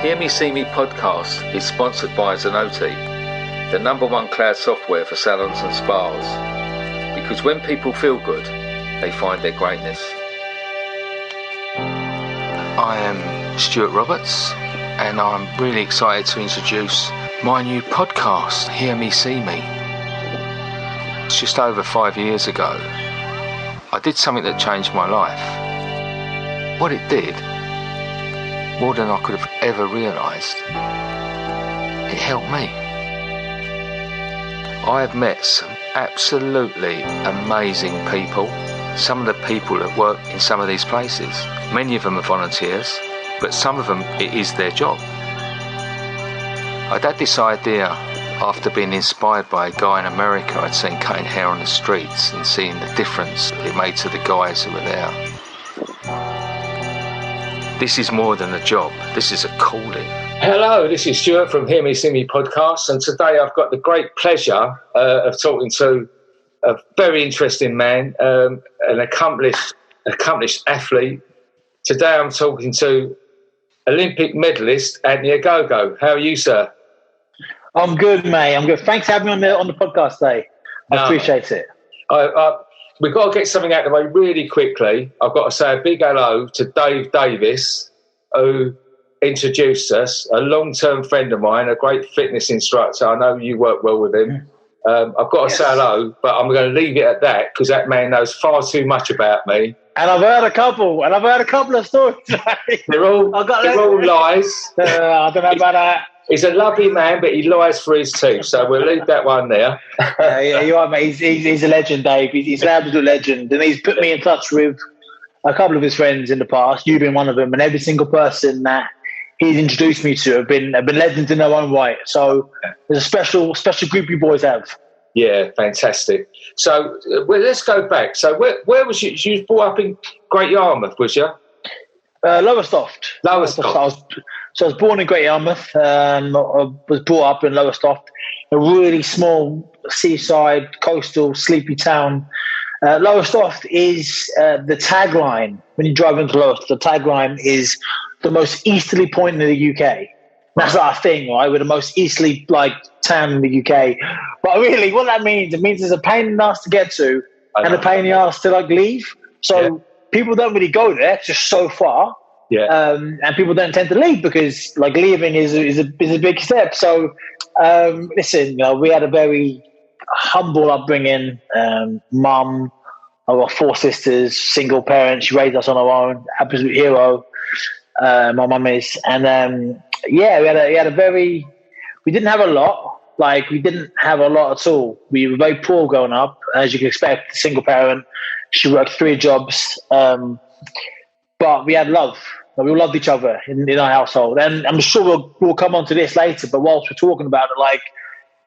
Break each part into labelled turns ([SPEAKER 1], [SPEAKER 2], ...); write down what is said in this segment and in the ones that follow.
[SPEAKER 1] Hear Me See Me podcast is sponsored by Zenoti, the #1 cloud software for salons and spas. Because when people feel good, they find their greatness. I am Stuart Roberts, and I'm really excited to introduce my new podcast, Hear Me See Me. It's just over 5 years ago, I did something that changed my life. What it did, more than I could have ever realised, it helped me. I have met some absolutely amazing people. Some of the people that work in some of these places, many of them are volunteers, but some of them it is their job. I had this idea after being inspired by a guy in America I'd seen cutting hair on the streets and seeing the difference it made to the guys who were there. This is more than a job, this is a calling. Hello, this is Stuart from Hear Me See Me podcast, and today I've got the great pleasure of talking to a very interesting man, an accomplished athlete. Today I'm talking to Olympic medalist Anthony Ogogo. How are you, sir?
[SPEAKER 2] I'm good, mate. I'm good. Thanks for having me on the podcast today. I appreciate it.
[SPEAKER 1] We've got to get something out of the way really quickly. I've got to say a big hello to Dave Davis, who introduced us, a long-term friend of mine, a great fitness instructor. I know you work well with him. I've got to say hello, but I'm going to leave it at that because that man knows far too much about me.
[SPEAKER 2] And I've heard a couple of stories.
[SPEAKER 1] They're all lies.
[SPEAKER 2] I don't know about that.
[SPEAKER 1] He's a lovely man, but he lies for his teeth, so we'll leave that one there.
[SPEAKER 2] Yeah, you are, mate. He's a legend, Dave. He's an absolute legend, and he's put me in touch with a couple of his friends in the past, you being one of them, and every single person that he's introduced me to have been legends in their own right. So there's a special group you boys have.
[SPEAKER 1] Yeah, fantastic. So let's go back. So where was you? You was brought up in Great Yarmouth, was you?
[SPEAKER 2] Lowestoft. So I was born in Great Yarmouth. I was brought up in Lowestoft, a really small seaside, coastal, sleepy town. Lowestoft is the tagline. When you drive into Lowestoft, the tagline is the most easterly point in the UK. That's our thing, right? We're the most easterly town in the UK. But really, what that means, it means it's a pain in the ass to get to and a pain in the ass to leave. So people don't really go there. It's just so far. Yeah. And people don't tend to leave because leaving is a big step. So listen, we had a very humble upbringing. Mum, I've got 4 sisters, single parent. She raised us on her own. Absolute hero. My mum is, and we didn't have a lot. We didn't have a lot at all. We were very poor growing up, as you can expect. Single parent. She worked 3 jobs, but we had love. We all loved each other in our household, and I'm sure we'll come on to this later. But whilst we're talking about it,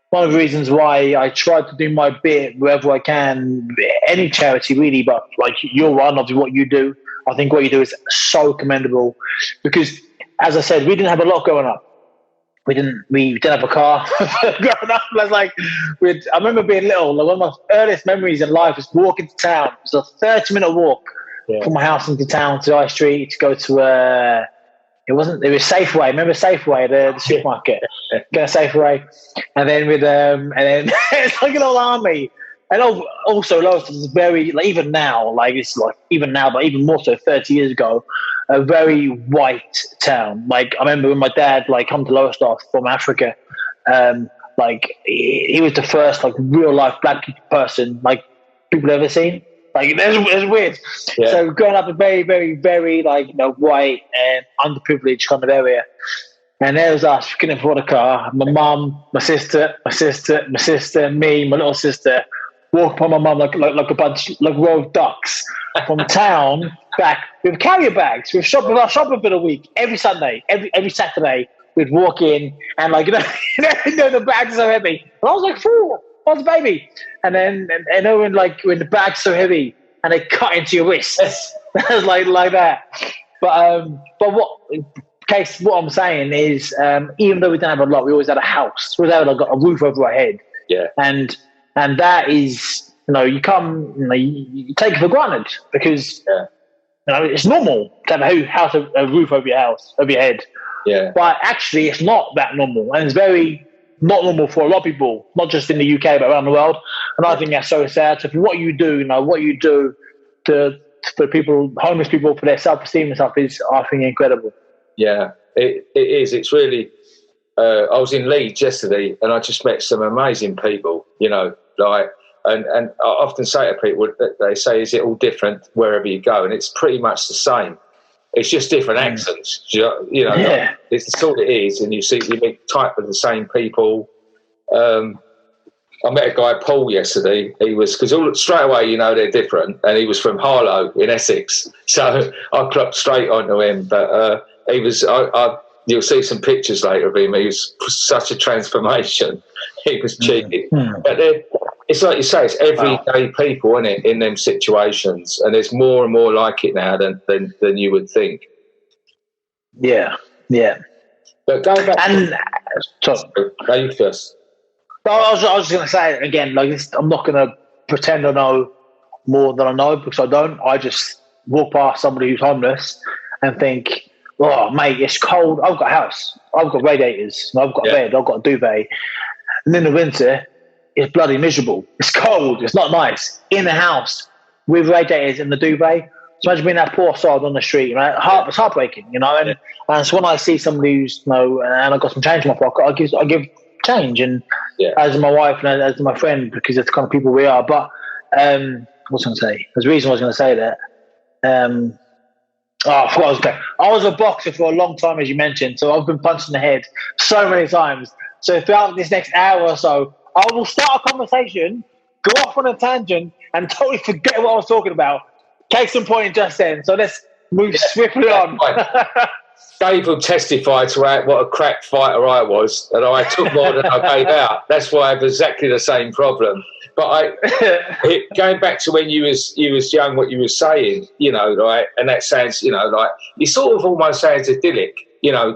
[SPEAKER 2] one of the reasons why I try to do my bit wherever I can, any charity really, but you're one of what you do. I think what you do is so commendable because, as I said, we didn't have a lot going up. We didn't have a car growing up. I remember being little. One of my earliest memories in life was walking to town. It was a 30-minute walk from my house into town to High Street to go to it was Safeway. Remember Safeway, the supermarket? Go to Safeway, and then it's like an old army. And also, Lowestoft is very, even now, but even more so 30 years ago, a very white town. I remember when my dad, come to Lowestoft from Africa, he was the first, real life black person, people ever seen. It's weird. Yeah. So growing up in a very, very, very, white and underprivileged kind of area. And there was us, couldn't afford a car. My mum, my sister, me, my little sister, walk upon my mum like a bunch, row of ducks from town back with carrier bags. We've shopping for the week every Sunday, every Saturday. We'd walk in and the bags are so heavy. And I was 4. I was a baby. And then when the bag's so heavy and they cut into your wrists, it was like that. But what I'm saying is, even though we didn't have a lot, we always had a house. We always had a roof over our head. Yeah. And that is, you take it for granted because it's normal to have a house, a roof over your head.
[SPEAKER 1] Yeah.
[SPEAKER 2] But actually, it's not that normal, and it's very not normal for a lot of people, not just in the UK but around the world. And I think that's so sad. So, what you do for people, homeless people, for their self-esteem and stuff is, I think, incredible.
[SPEAKER 1] Yeah, it is. It's really. I was in Leeds yesterday, and I just met some amazing people. And I often say to people that they say, "Is it all different wherever you go?" And it's pretty much the same. It's just different accents.
[SPEAKER 2] Yeah.
[SPEAKER 1] It's all it is, and you meet type of the same people. I met a guy, Paul, yesterday. He was, because straight away, they're different, and he was from Harlow in Essex. So I clocked straight onto him. But he was, you'll see some pictures later of him. He was such a transformation. He was cheeky. But it's like you say, it's everyday people, isn't it, in them situations, and there's more and more like it now than you would think.
[SPEAKER 2] Yeah.
[SPEAKER 1] But going back, go you first.
[SPEAKER 2] I was just going to say again, I'm not going to pretend I know more than I know, because I don't. I just walk past somebody who's homeless and think, "Oh, mate, it's cold. I've got a house. I've got radiators. I've got a bed. I've got a duvet." And in the winter, it's bloody miserable. It's cold. It's not nice in the house with radiators in the duvet. So imagine being that poor sod on the street. Right? It's heartbreaking, And so when I see somebody who's, and I've got some change in my pocket, I give change, and as my wife and as my friend, because it's the kind of people we are. But what was I going to say? There's a reason I was going to say that. I forgot what I was going to say. I was a boxer for a long time, as you mentioned, so I've been punched in the head so many times. So throughout this next hour or so, I will start a conversation, go off on a tangent, and totally forget what I was talking about. Case in point just then. So let's move swiftly on.
[SPEAKER 1] Dave will testify to what a crack fighter I was, and I took more than I gave out. That's why I have exactly the same problem. But going back to when you was young, what you were saying, and that sounds, it sort of almost sounds idyllic,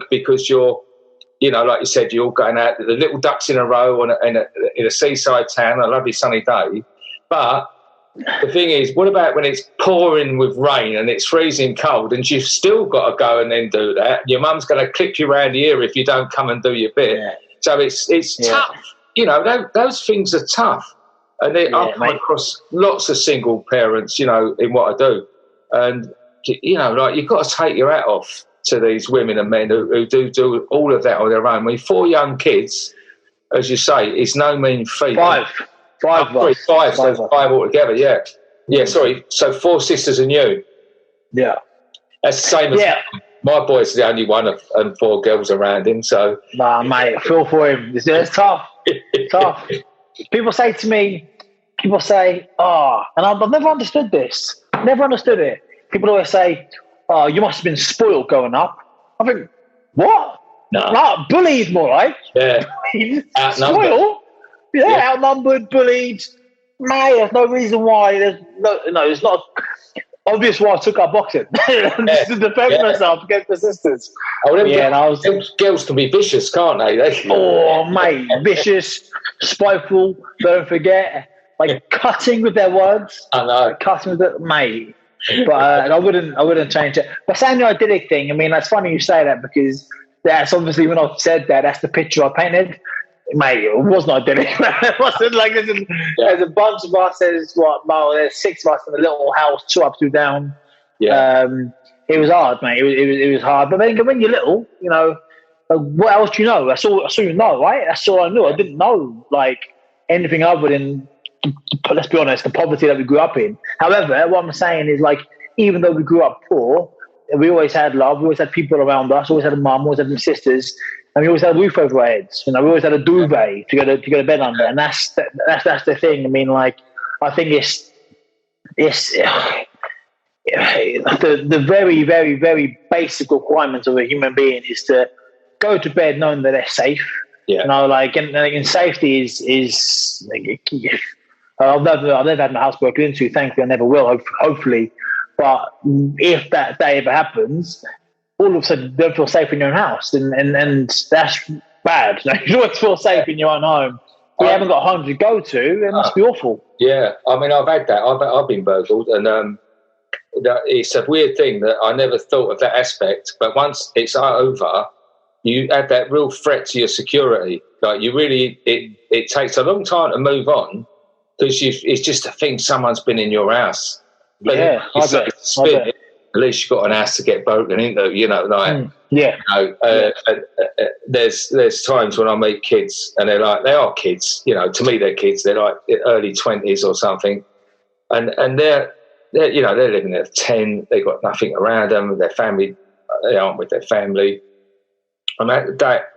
[SPEAKER 1] because you're, like you said, you're all going out, the little ducks in a row in a seaside town, a lovely sunny day. But the thing is, what about when it's pouring with rain and it's freezing cold, and you've still got to go and then do that? Your mum's going to clip you around the ear if you don't come and do your bit. Yeah. So it's tough. Those things are tough. And I've come across lots of single parents, in what I do. And, you've got to take your hat off to these women and men who do all of that on their own. I mean, 4 young kids, as you say, is no mean feat. Five altogether, yeah. Yeah, sorry. So 4 sisters and you. Yeah. That's the same as my boy's the only one and 4 girls around him, so.
[SPEAKER 2] Nah, mate, I feel for him. It's tough. It's tough. People say, and I've never understood this. Never understood it. People always say, "Oh, you must have been spoiled growing up." I think, what? No, bullied more like.
[SPEAKER 1] Yeah.
[SPEAKER 2] Spoiled? Yeah, outnumbered, bullied. Mate, there's no reason why. There's not obvious why I took up boxing. To defend myself against the sisters.
[SPEAKER 1] Girls can be vicious, can't they?
[SPEAKER 2] Mate, vicious, spiteful, don't forget, cutting with their words.
[SPEAKER 1] I know.
[SPEAKER 2] Cutting with it, mate. But I wouldn't change it. But saying the idyllic thing, I mean, that's funny you say that, because that's obviously, when I've said that, that's the picture I painted. Mate, it was not idyllic. It wasn't like there's a bunch of us. There's 6 of us in a little house, 2 up, 2 down. Yeah. It was hard, mate. It was hard. But then when you're little, what else do you know? That's all you know, right? That's all I knew. I didn't know anything other than, let's be honest, the poverty that we grew up in. However, what I'm saying is, even though we grew up poor, we always had love. We always had people around us. Always had a mum. Always had sisters. And we always had a roof over our heads. We always had a duvet to go to bed under. And that's the thing. I mean, I think it's the very, very, very basic requirements of a human being is to go to bed knowing that they're safe. Yeah. And safety is I've never had my house broken into. Thankfully, I never will. Hopefully, but if that day ever happens, all of a sudden you don't feel safe in your own house, and that's bad. You always feel safe in your own home. If you haven't got a home to go to, it must be awful.
[SPEAKER 1] Yeah, I mean, I've had that. I've been burgled, and it's a weird thing that I never thought of that aspect. But once it's over, you add that real threat to your security. Like you really, it takes a long time to move on because it's just a thing someone's been in your house. But at least you've got an house to get broken into, you know, like, there's times when I meet kids and they are kids, you know, to me they're kids, they're like early 20s or something. And they're you know, they're living at 10, they've got nothing around them, their family, they aren't with their family. And that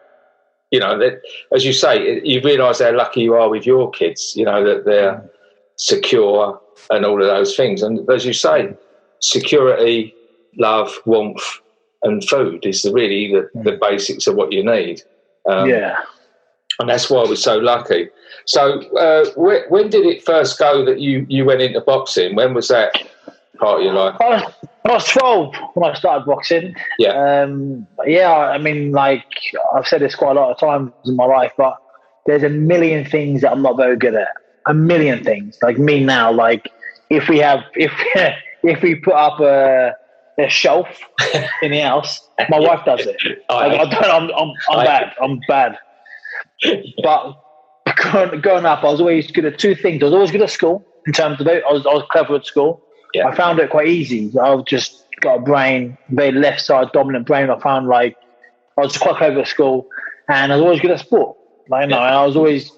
[SPEAKER 1] you know, that, as you say, you realise how lucky you are with your kids, you know, that they're secure and all of those things. And as you say, security, love, warmth, and food is really the basics of what you need. And that's why we're so lucky. So when did it first go that you went into boxing? When was that part of your life?
[SPEAKER 2] I was 12 when I started boxing. I mean, like, I've said this quite a lot of times in my life, but there's a million things that I'm not very good at. A million things. Like me now, like if we put up a shelf in the house, my wife does it. I'm bad. But growing up, I was always good at two things. I was always good at school in terms of it. I was clever at school. Yeah. I found it quite easy. I've just got a brain, very left side dominant brain. I found like I was quite clever at school, and I was always good at sport. Like, and I was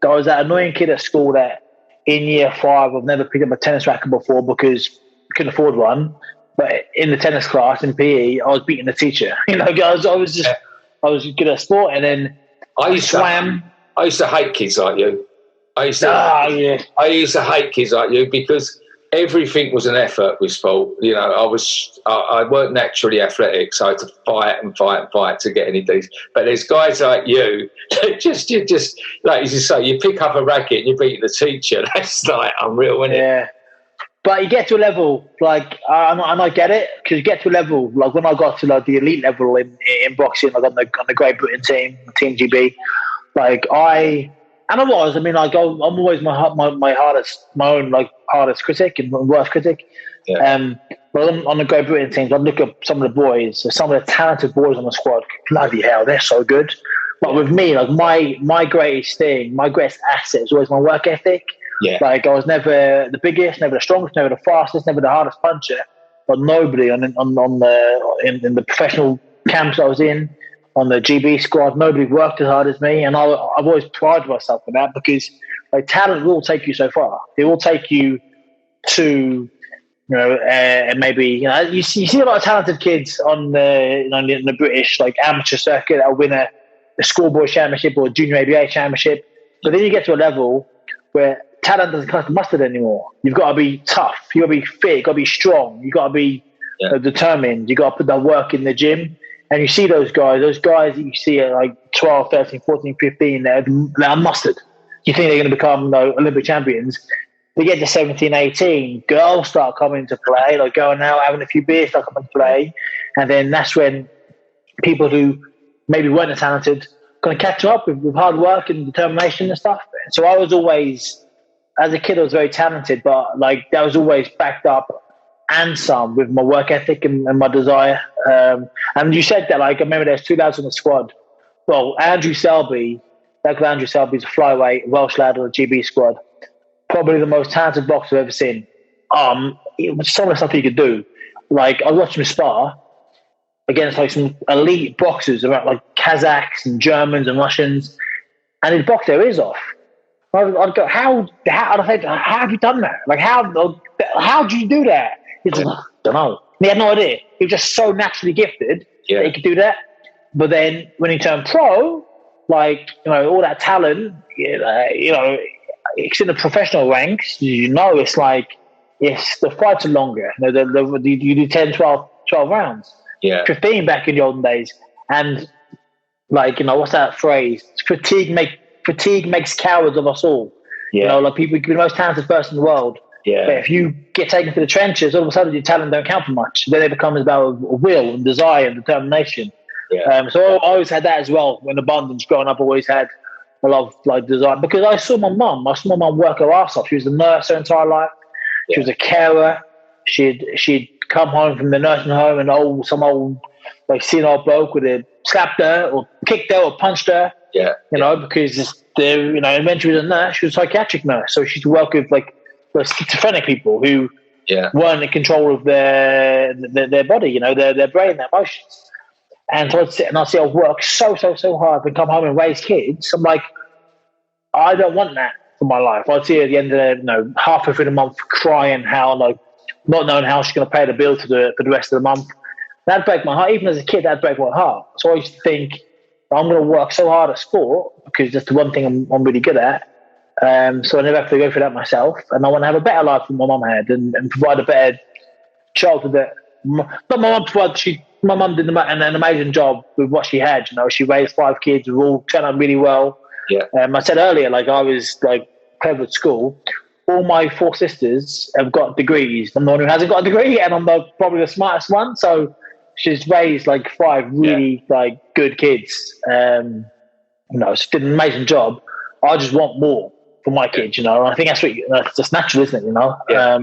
[SPEAKER 2] that annoying kid at school that in year 5 I've never picked up a tennis racket before because I couldn't afford one. But in the tennis class in PE, I was beating the teacher. You know, I was good at sport, and then I swam.
[SPEAKER 1] I used to hate kids like you. I used to hate kids like you because everything was an effort with sport. You know, I weren't naturally athletic, so I had to fight to get any of these. But there's guys like you that you just like you say, you pick up a racket and you beat the teacher. That's like unreal, isn't it?
[SPEAKER 2] Yeah. But you get to a level, like, and I get it, because you get to a level, like when I got to like the elite level in boxing, like on the Great Britain team, Team GB, like I'm always my hardest critic and worst critic. Yeah. But on the Great Britain teams, I look at some of the boys, some of the talented boys on the squad. Bloody hell, they're so good. But with me, like my greatest thing, my greatest asset is always my work ethic. Yeah. Like I was never the biggest, never the strongest, never the fastest, never the hardest puncher. But nobody in the professional camps I was in, on the GB squad, nobody worked as hard as me, and I've always prided myself on that because like talent will take you so far. It will take you to, maybe you see a lot of talented kids on the British like amateur circuit that'll win a schoolboy championship or a junior ABA championship, but then you get to a level where talent doesn't cut the mustard anymore. You've got to be tough. You've got to be fit. You've got to be strong. You've got to be determined. You've got to put that work in the gym. And you see those guys that you see at like 12, 13, 14, 15, they're mustard. You think they're going to become Olympic champions. They get to 17, 18, girls start coming to play, like going out, having a few beers, start coming to play. And then that's when people who maybe weren't as talented going to catch them up with hard work and determination and stuff. So I was always, as a kid, I was very talented, but like that was always backed up and some with my work ethic and my desire. And you said that, like, I remember there's 2 lads on the squad. Well, Andrew Selby's a flyweight Welsh lad on the GB squad. Probably the most talented boxer I've ever seen. It was some of the stuff he could do. Like, I watched him spar against like some elite boxers around like Kazakhs and Germans and Russians, and he'd box their ears off. I'd go, how have you done that? Like, how do you do that? He's like, I don't know. He had no idea. He was just so naturally gifted that he could do that. But then when he turned pro, like, all that talent, it's in the professional ranks, it's like, the fights are longer. You do 10, 12 rounds. Yeah. 15 back in the olden days. And, like, what's that phrase? Fatigue makes cowards of us all. Yeah. Like people could be the most talented person in the world. Yeah. But if you get taken to the trenches, all of a sudden your talent don't count for much. Then it becomes about will and desire and determination. Yeah. So I always had that as well. When abundance growing up, I always had a lot of like desire because I saw my mum work her ass off. She was a nurse her entire life. She was a carer. She'd come home from the nursing home and some old like seen an old bloke would have slapped her or kicked her or punched her.
[SPEAKER 1] Yeah.
[SPEAKER 2] You know, because eventually she was a nurse, she was a psychiatric nurse, so she could work with like schizophrenic people who weren't in control of their body, their brain, their emotions. And so I'd sit and I'd see I work so hard and come home and raise kids. I'm like, I don't want that for my life. I'd see her at the end of halfway through the month crying how not knowing how she's going to pay the bill for the rest of the month. That'd break my heart. Even as a kid, that'd break my heart. So I used to think, I'm going to work so hard at sport because that's the one thing I'm really good at. So I never have to go through that myself. And I want to have a better life than my mum had and provide a better childhood. But my mum did an amazing job with what she had. She raised 5 kids who all turned out really well.
[SPEAKER 1] Yeah.
[SPEAKER 2] I said earlier, I was clever at school. All my 4 sisters have got degrees. I'm the one who hasn't got a degree, and I'm probably the smartest one. So she's raised 5 really good kids. She did an amazing job. I just want more for my kids, and I think that's just natural, isn't it?
[SPEAKER 1] Yeah.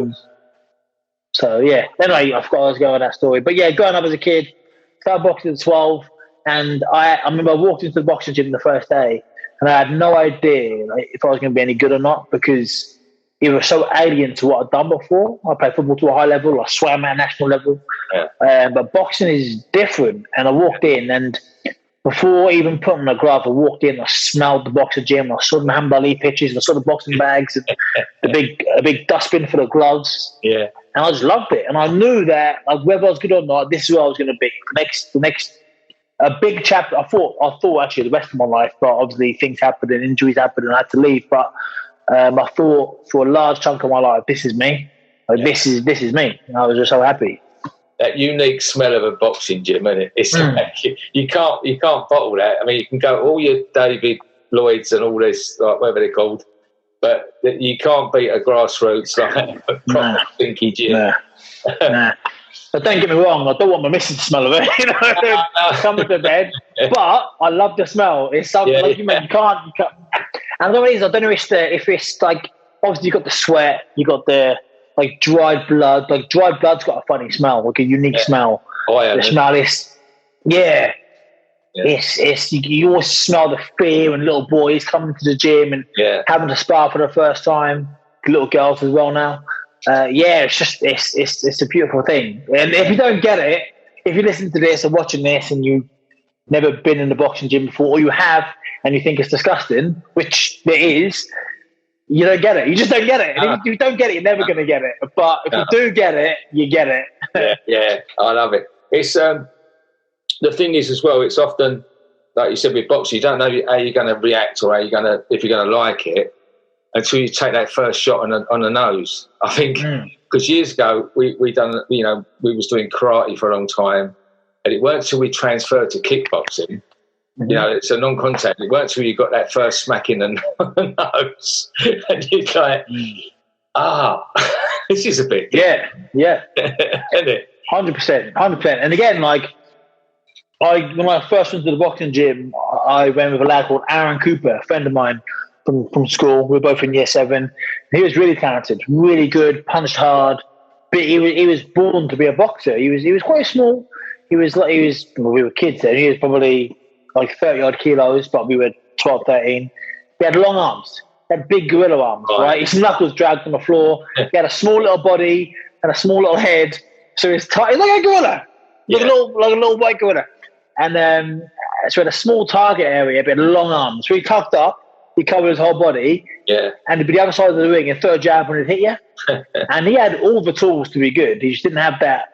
[SPEAKER 2] So yeah. Anyway, I forgot I was going with that story, but yeah, growing up as a kid, started boxing at 12, and I remember I walked into the boxing gym the first day, and I had no idea if I was going to be any good or not because it was so alien to what I'd done before. I played football to a high level, I swam at a national level, but boxing is different. And I walked in, and before even putting on a glove, I walked in, I smelled the boxing gym, I saw the Muhammad Ali pictures, I saw the boxing bags, and a big dustbin full of gloves.
[SPEAKER 1] Yeah.
[SPEAKER 2] And I just loved it. And I knew that whether I was good or not, this is where I was going to be. The next a big chapter. I thought actually the rest of my life, but obviously things happened and injuries happened and I had to leave. But I thought for a large chunk of my life, this is me. This is me. And I was just so happy.
[SPEAKER 1] That unique smell of a boxing gym, isn't it? It's you can't bottle that. I mean, you can go all your David Lloyds and all this, whatever they're called, but you can't beat a grassroots a proper stinky gym.
[SPEAKER 2] Nah. But don't get me wrong, I don't want my missus to smell of it. Come to bed. But I love the smell. It's something you can't. And the thing is, I don't know if it's obviously you got the sweat, you got the dried blood. Dried blood's got a funny smell, a unique smell.
[SPEAKER 1] Oh yeah.
[SPEAKER 2] The smell is, it's you always smell the fear and little boys coming to the gym and having to spar for the first time. Little girls as well now. It's just it's a beautiful thing. And if you don't get it, if you listen to this or watching this and you've never been in the boxing gym before, or you have and you think it's disgusting, which it is, you don't get it. You just don't get it. And if you don't get it, you're never going to get it. But if you do get it, you get it.
[SPEAKER 1] Yeah, I love it. It's the thing is as well. It's often like you said with boxing, you don't know how you're going to react or if you're going to like it until you take that first shot on the nose. I think because years ago we done we was doing karate for a long time, and it weren't until we transferred to kickboxing. It's a non-contact. It weren't until you got that first smack in the nose, and you're like, this is a bit
[SPEAKER 2] different. Yeah,
[SPEAKER 1] isn't it?
[SPEAKER 2] 100%. And again, when I first went to the boxing gym, I went with a lad called Aaron Cooper, a friend of mine from school. We were both in year 7. He was really talented, really good, punched hard. But he was born to be a boxer. He was quite small. We were kids then. He was probably 30-odd kilos, but we were 12, 13. He had long arms. He had big gorilla arms, right? His knuckles dragged on the floor. He had a small little body and a small little head. So he's tight. He's like a gorilla. Like a little white gorilla. And so he had a small target area, but long arms. So he tucked up. He covered his whole body. Yeah. And he'd be the other side of the ring and throw a jab when it hit you. And he had all the tools to be good. He just didn't have that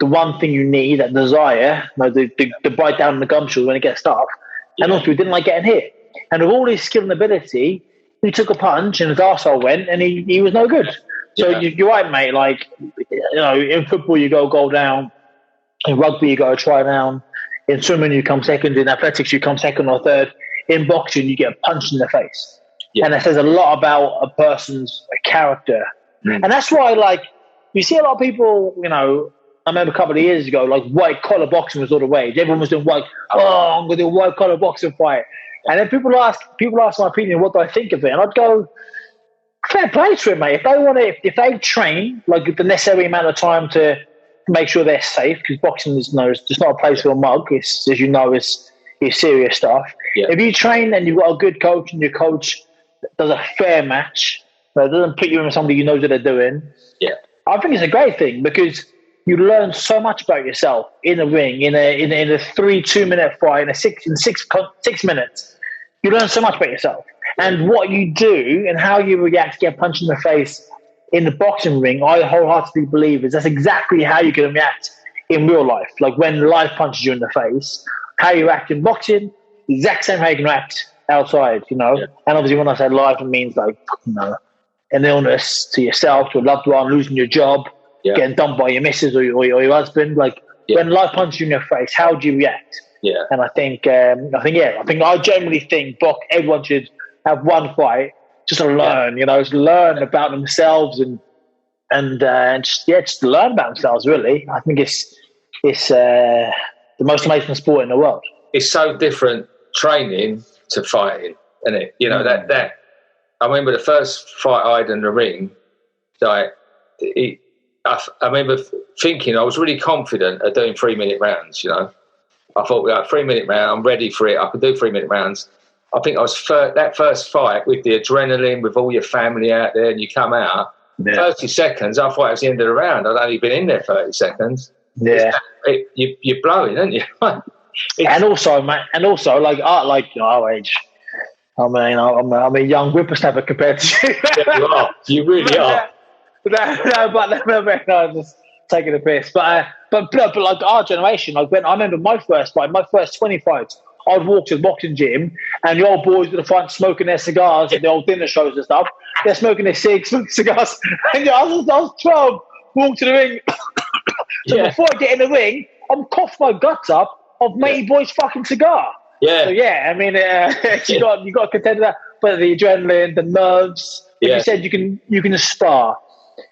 [SPEAKER 2] the one thing you need, that desire, the bite down on the gumshoe when it gets tough. Yeah. And also he didn't like getting hit. And with all his skill and ability, he took a punch and his arsehole went and he was no good. So you're right, mate. In football you go goal down. In rugby you go try down. In swimming you come second. In athletics you come second or third. In boxing you get punched in the face. Yeah. And that says a lot about a person's character. And that's why, you see a lot of people, I remember a couple of years ago, white collar boxing was all the rage. Everyone was doing I'm going to do a white collar boxing fight. And then people ask my opinion, what do I think of it? And I'd go, fair play to it, mate. If they train the necessary amount of time to make sure they're safe, because boxing is it's not a place for a mug. It's, as you know, it's serious stuff.
[SPEAKER 1] Yeah.
[SPEAKER 2] If you train and you've got a good coach and your coach does a fair match, but doesn't put you in with somebody who knows what they're doing, I think it's a great thing, because you learn so much about yourself in a ring, in a 2 minute fight, in six minutes. You learn so much about yourself. And what you do and how you react to get punched in the face in the boxing ring, I wholeheartedly believe that's exactly how you can react in real life. Like when life punches you in the face, how you act in boxing, the exact same how you can act outside, you know. Yeah. And obviously when I say life, it means like, you know, an illness to yourself, to a loved one, losing your job, getting dumped by your missus or your husband. Like when life punches you in your face, how do you react? Yeah. And I generally think everyone should have one fight just to learn, you know, just learn about themselves and just learn about themselves. Really, I think it's the most amazing sport in the world.
[SPEAKER 1] It's so different training to fighting, isn't it? You know that. I remember the first fight I had in the ring. I remember thinking I was really confident at doing 3-minute rounds. You know, I thought, 3-minute round, I'm ready for it. I could do 3-minute rounds. I think I was that first fight with the adrenaline, with all your family out there, and you come out 30 seconds. I thought it was the end of the round. I'd only been in there 30 seconds. Yeah, you're blowing, aren't you?
[SPEAKER 2] and also, like our age. I mean, I'm a young whippersnapper compared to you.
[SPEAKER 1] Yeah, you are. You really are.
[SPEAKER 2] No, I'm just taking a piss. But like our generation, like when I remember my first fight, my first 20 fights, I'd walk to the boxing gym and the old boys at the front smoking their cigars at the old dinner shows and stuff. They're smoking their smoking cigars. And I was 12, walk to the ring. So before I get in the ring, I'm coughing my guts up of matey boy's fucking cigar. Yeah. So I mean, you got to contend with that. But the adrenaline, the nerves. Like you said, you can spar,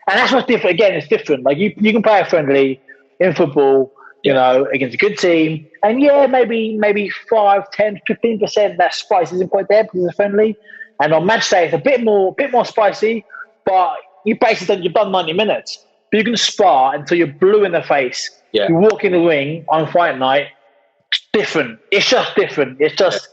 [SPEAKER 2] and that's what's different. Again, it's different. Like you can play a friendly in football, you know, against a good team, and maybe 5, 10, 15% that spice isn't quite there because it's friendly. And on match day, it's a bit more spicy, but you've done 90 minutes. But you can spar until you're blue in the face. Yeah. You walk in the ring on fight night. Different. It's just different. It's just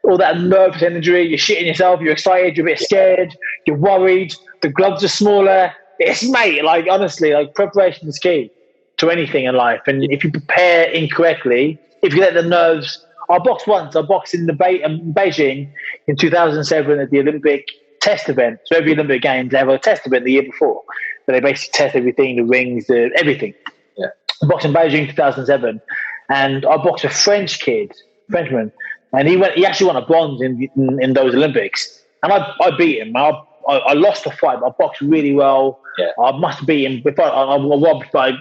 [SPEAKER 2] all that nervous energy. You're shitting yourself. You're excited. You're a bit scared. You're worried. The gloves are smaller. Like honestly, like preparation is key to anything in life. And if you prepare incorrectly, if you let the nerves. I boxed once. I boxed in Beijing in 2007 at the Olympic test event. So every Olympic Games, they have a test event the year before. But they basically test everything, the rings, everything. Yeah. I boxed in Beijing 2007. And I boxed a Frenchman, and he actually won a bronze in those Olympics. And I beat him. I lost the fight, but I boxed really well. Yeah. I must have beat him I won by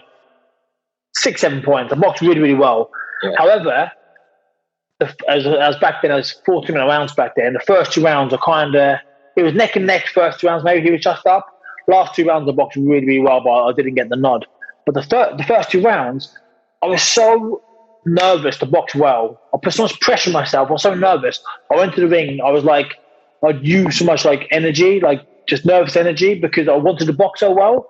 [SPEAKER 2] 6-7 points. I boxed really, really well. Yeah. However, as back then, I was 40-minute rounds back then. The first 2 rounds it was neck and neck. First 2 rounds, maybe he was just up. Last 2 rounds, I boxed really, really well, but I didn't get the nod. But the first 2 rounds, I was so nervous to box well. I put so much pressure on myself. I was so nervous. I went to the ring. I was like, I'd use so much like energy, like just nervous energy, because I wanted to box so well.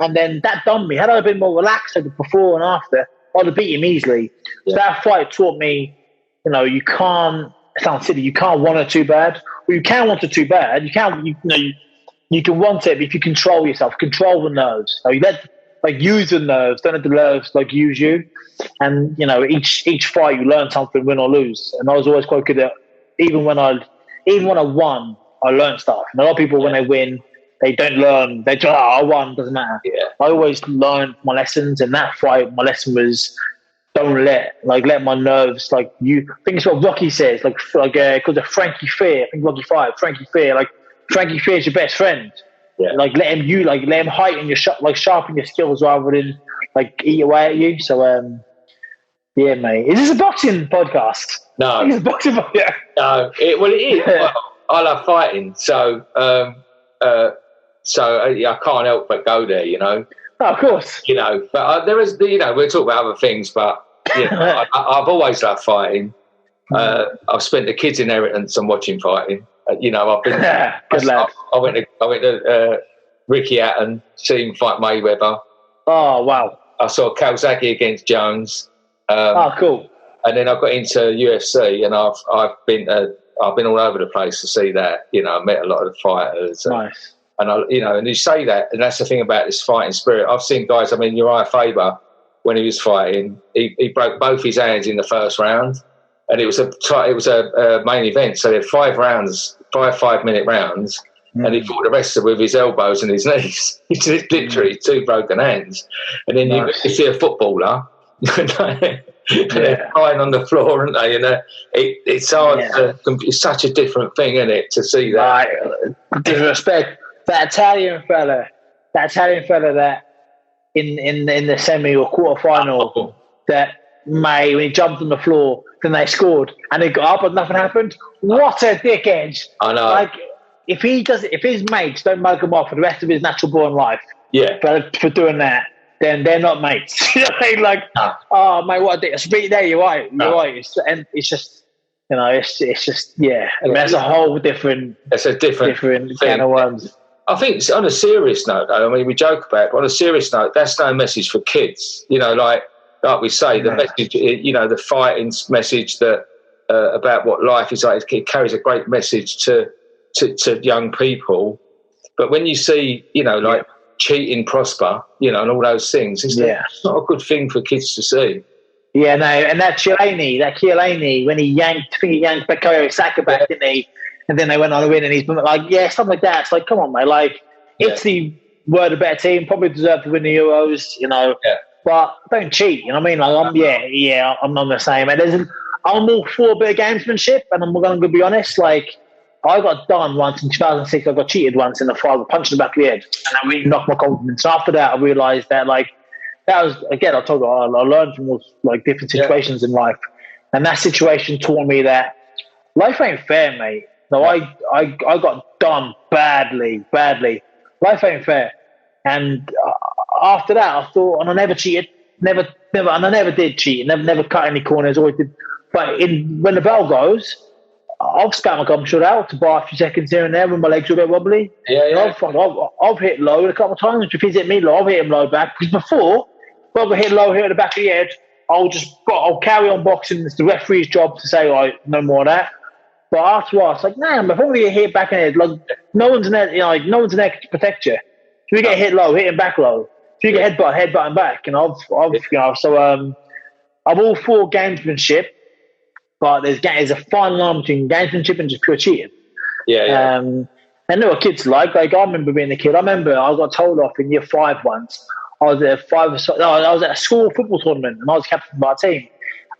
[SPEAKER 2] And then that done me. Had I been more relaxed like before and after, I'd have beat him easily. Yeah. So that fight taught me, you know, you can't. It sounds silly. You can't want it too bad. Well, you can want it too bad. You can want it, but if you control yourself, control the nerves. So you use the nerves. Don't let the nerves use you. And you know, each fight you learn something, win or lose. And I was always quite good at even when I won, I learned stuff. And a lot of people when they win, they don't learn. They just I won, doesn't matter. Yeah. I always learned my lessons. And that fight, my lesson was don't let my nerves I think it's what Rocky says, called it Frankie Fear. I think Rocky 5, Frankie Fear. Like Frankie Fear is your best friend. Yeah. Let him heighten your sharpen your skills rather than eat away at you. So yeah, mate. Is this a boxing podcast?
[SPEAKER 1] No.
[SPEAKER 2] It's a boxing podcast. Yeah.
[SPEAKER 1] No. It is. Well, I love fighting, so I can't help but go there. You know.
[SPEAKER 2] Oh, of course.
[SPEAKER 1] You know, but there is. You know, we'll talk about other things, but you know, I've always loved fighting. I've spent the kids' inheritance on watching fighting. You know, I've been.
[SPEAKER 2] Good lad.
[SPEAKER 1] I went to Ricky Hatton, see him fight Mayweather.
[SPEAKER 2] Oh wow!
[SPEAKER 1] I saw Calzaghe against Jones.
[SPEAKER 2] Cool.
[SPEAKER 1] And then I got into UFC, and I've been all over the place to see that. You know, I met a lot of the fighters.
[SPEAKER 2] Nice.
[SPEAKER 1] And and you say that, and that's the thing about this fighting spirit. I've seen guys. I mean, Uriah Faber, when he was fighting, he broke both his hands in the first round, and it was a main event. So they had 5 rounds, 5-minute rounds, and he fought the rest of it with his elbows and his knees. He's literally 2 broken hands. And then you see a footballer, and they're lying on the floor, aren't they? And it's hard. It's such a different thing, isn't it, to see that?
[SPEAKER 2] Right. Disrespect. That Italian fella that in the semi or quarter final that when he jumped on the floor, then they scored and he got up and nothing happened. What a dickhead! I know. Like if his mates don't mug him off for the rest of his natural born life, for doing that, then they're not mates. You know what I mean? Like, oh mate, what a dick! Speak there, you're right. It's just. You know, it's just I mean, that's a whole different. It's a different kind of worms.
[SPEAKER 1] I think on a serious note, though, I mean, we joke about it, but on a serious note, that's no message for kids. You know, like we say, the message, you know, the fighting message that about what life is like, it carries a great message to young people. But when you see, you know, like cheating prosper, you know, and all those things, it's not a good thing for kids to see.
[SPEAKER 2] Yeah, no, and that Chiellini, when he yanked Bukayo Saka back, didn't he? And then they went on a win, and he's been like, stuff like that. It's like, come on, mate. Like, Italy were the better team, probably deserved to win the Euros, you know. Yeah. But don't cheat, you know what I mean? Like, I'm not the same. And I'm all for a bit of gamesmanship, and I'm going to be honest. Like, I got done once in 2006. I got cheated once in the final, punched in the back of the head, and that really knocked my confidence. After that, I realised that, like, that was, again, I told you, I learned from those, like, different situations in life. And that situation taught me that life ain't fair, mate. No, I got done badly. Life ain't fair. And after that, I thought, and I never cheated, never, and I never did cheat, never cut any corners, always did. But when the bell goes, I'll spat my gum shut out to buy a few seconds here and there when my legs are a bit wobbly. I've hit low a couple of times. If he's hit me low, I've hit him low back. Because before, when I hit low here at the back of the head, I'll carry on boxing. It's the referee's job to say, right, no more of that. But after a while, it's like, nah, if I'm get hit back in the head, like no one's there, you know, like no one's there to protect you. If you get hit low, hit him back low. If you get headbutt him back. And I've you know, so I'm all for gamesmanship, but there's a fine line between gamesmanship and just pure cheating. And know what kids like. Like I remember being a kid. I got told off in year 5 once. I was at a school football tournament, and I was captain of our team,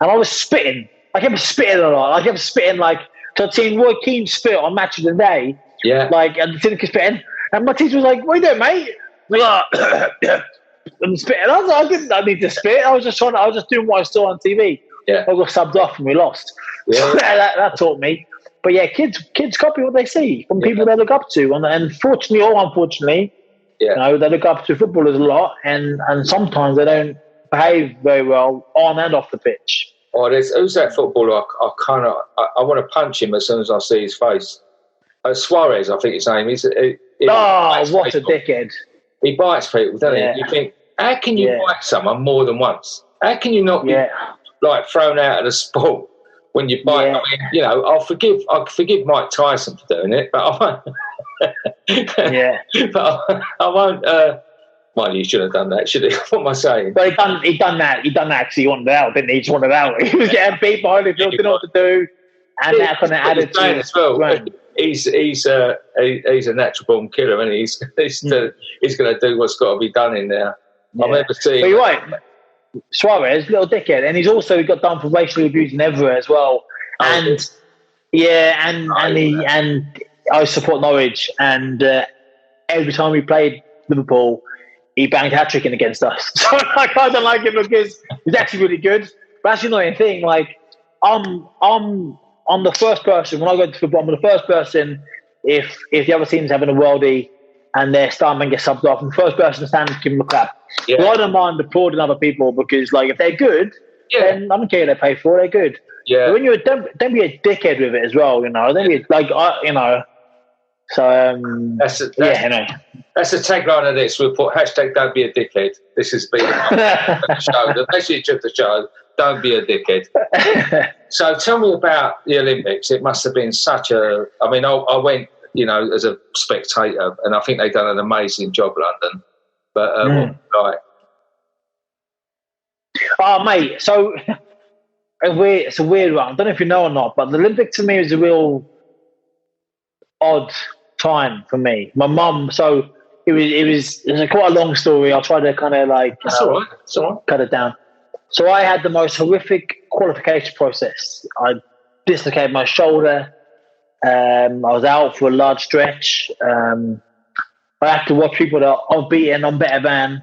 [SPEAKER 2] and I was spitting. I kept spitting a lot. I kept spitting like. So I'd seen Roy Keane spit on Match of the Day. Yeah. Like, and the spitting. And my teacher was like, what are you doing, mate? And spitting. I was like, I didn't need to spit. I was just doing what I saw on TV. Yeah. I got subbed off and we lost. Yeah. So that taught me. But yeah, kids copy what they see from people they look up to. And fortunately or unfortunately, you know, they look up to footballers a lot, and sometimes they don't behave very well on and off the pitch.
[SPEAKER 1] Oh, who's that footballer? I want to punch him as soon as I see his face. Suarez, I think his name is.
[SPEAKER 2] What a dickhead!
[SPEAKER 1] He bites people, doesn't he? You think, how can you bite someone more than once? How can you not be like thrown out of the sport when you bite? I mean, you know, I'll forgive Mike Tyson for doing it, but I won't. But I won't. Well, you should have done that, should he? What am I saying?
[SPEAKER 2] But he done that because he wanted out, didn't he? He just wanted out. He was getting beat behind him, didn't know what to do, and that kind of added to it as well.
[SPEAKER 1] He's a natural born killer, and he's going to do what's got to be done in there. I remember seeing.
[SPEAKER 2] But you're right, Suarez, little dickhead, and he's also got done for racially abusing everywhere as well. And I support Norwich, and every time we played Liverpool, he banged hat-trick in against us. So I kind of like him because he's actually really good. But that's the annoying thing. Like, I'm the first person, when I go to football, I'm the first person, if the other team's having a worldie and their star man gets subbed off, I'm the first person to stand and give them a clap. Yeah. So I don't mind applauding other people because, like, if they're good, then I don't care what they pay for, they're good. Yeah. But when don't be a dickhead with it as well, you know. Don't be like, you know, So
[SPEAKER 1] that's the tagline of this. We'll put hashtag don't be a dickhead. This has been the show. The message of the show, don't be a dickhead. So tell me about the Olympics. It must have been such a... I mean, I went, as a spectator, and I think they've done an amazing job, London. But what
[SPEAKER 2] Oh, mate, so it's a weird one. I don't know if you know or not, but the Olympics to me is a real odd time for me. My mum, so it was quite a long story. I'll try to kind of
[SPEAKER 1] That's all right. That's all right.
[SPEAKER 2] Cut it down. So I had the most horrific qualification process. I dislocated my shoulder. I was out for a large stretch. I had to watch people that are unbeaten, on better than,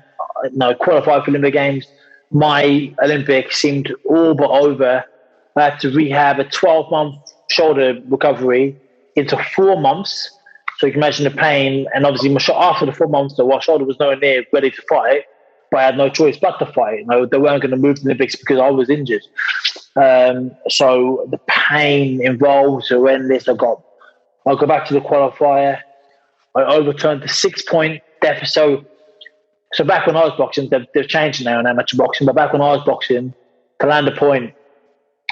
[SPEAKER 2] qualify for Olympic Games. My Olympics seemed all but over. I had to rehab a 12-month shoulder recovery into 4 months. So you can imagine the pain. And obviously, after the 4 months, my shoulder was nowhere near ready to fight, but I had no choice but to fight. They weren't going to move to the Olympics because I was injured. So the pain involved is horrendous. I'll go back to the qualifier. I overturned the 6-point deficit. So back when I was boxing, they've changed now in amateur boxing, but back when I was boxing, to land a point,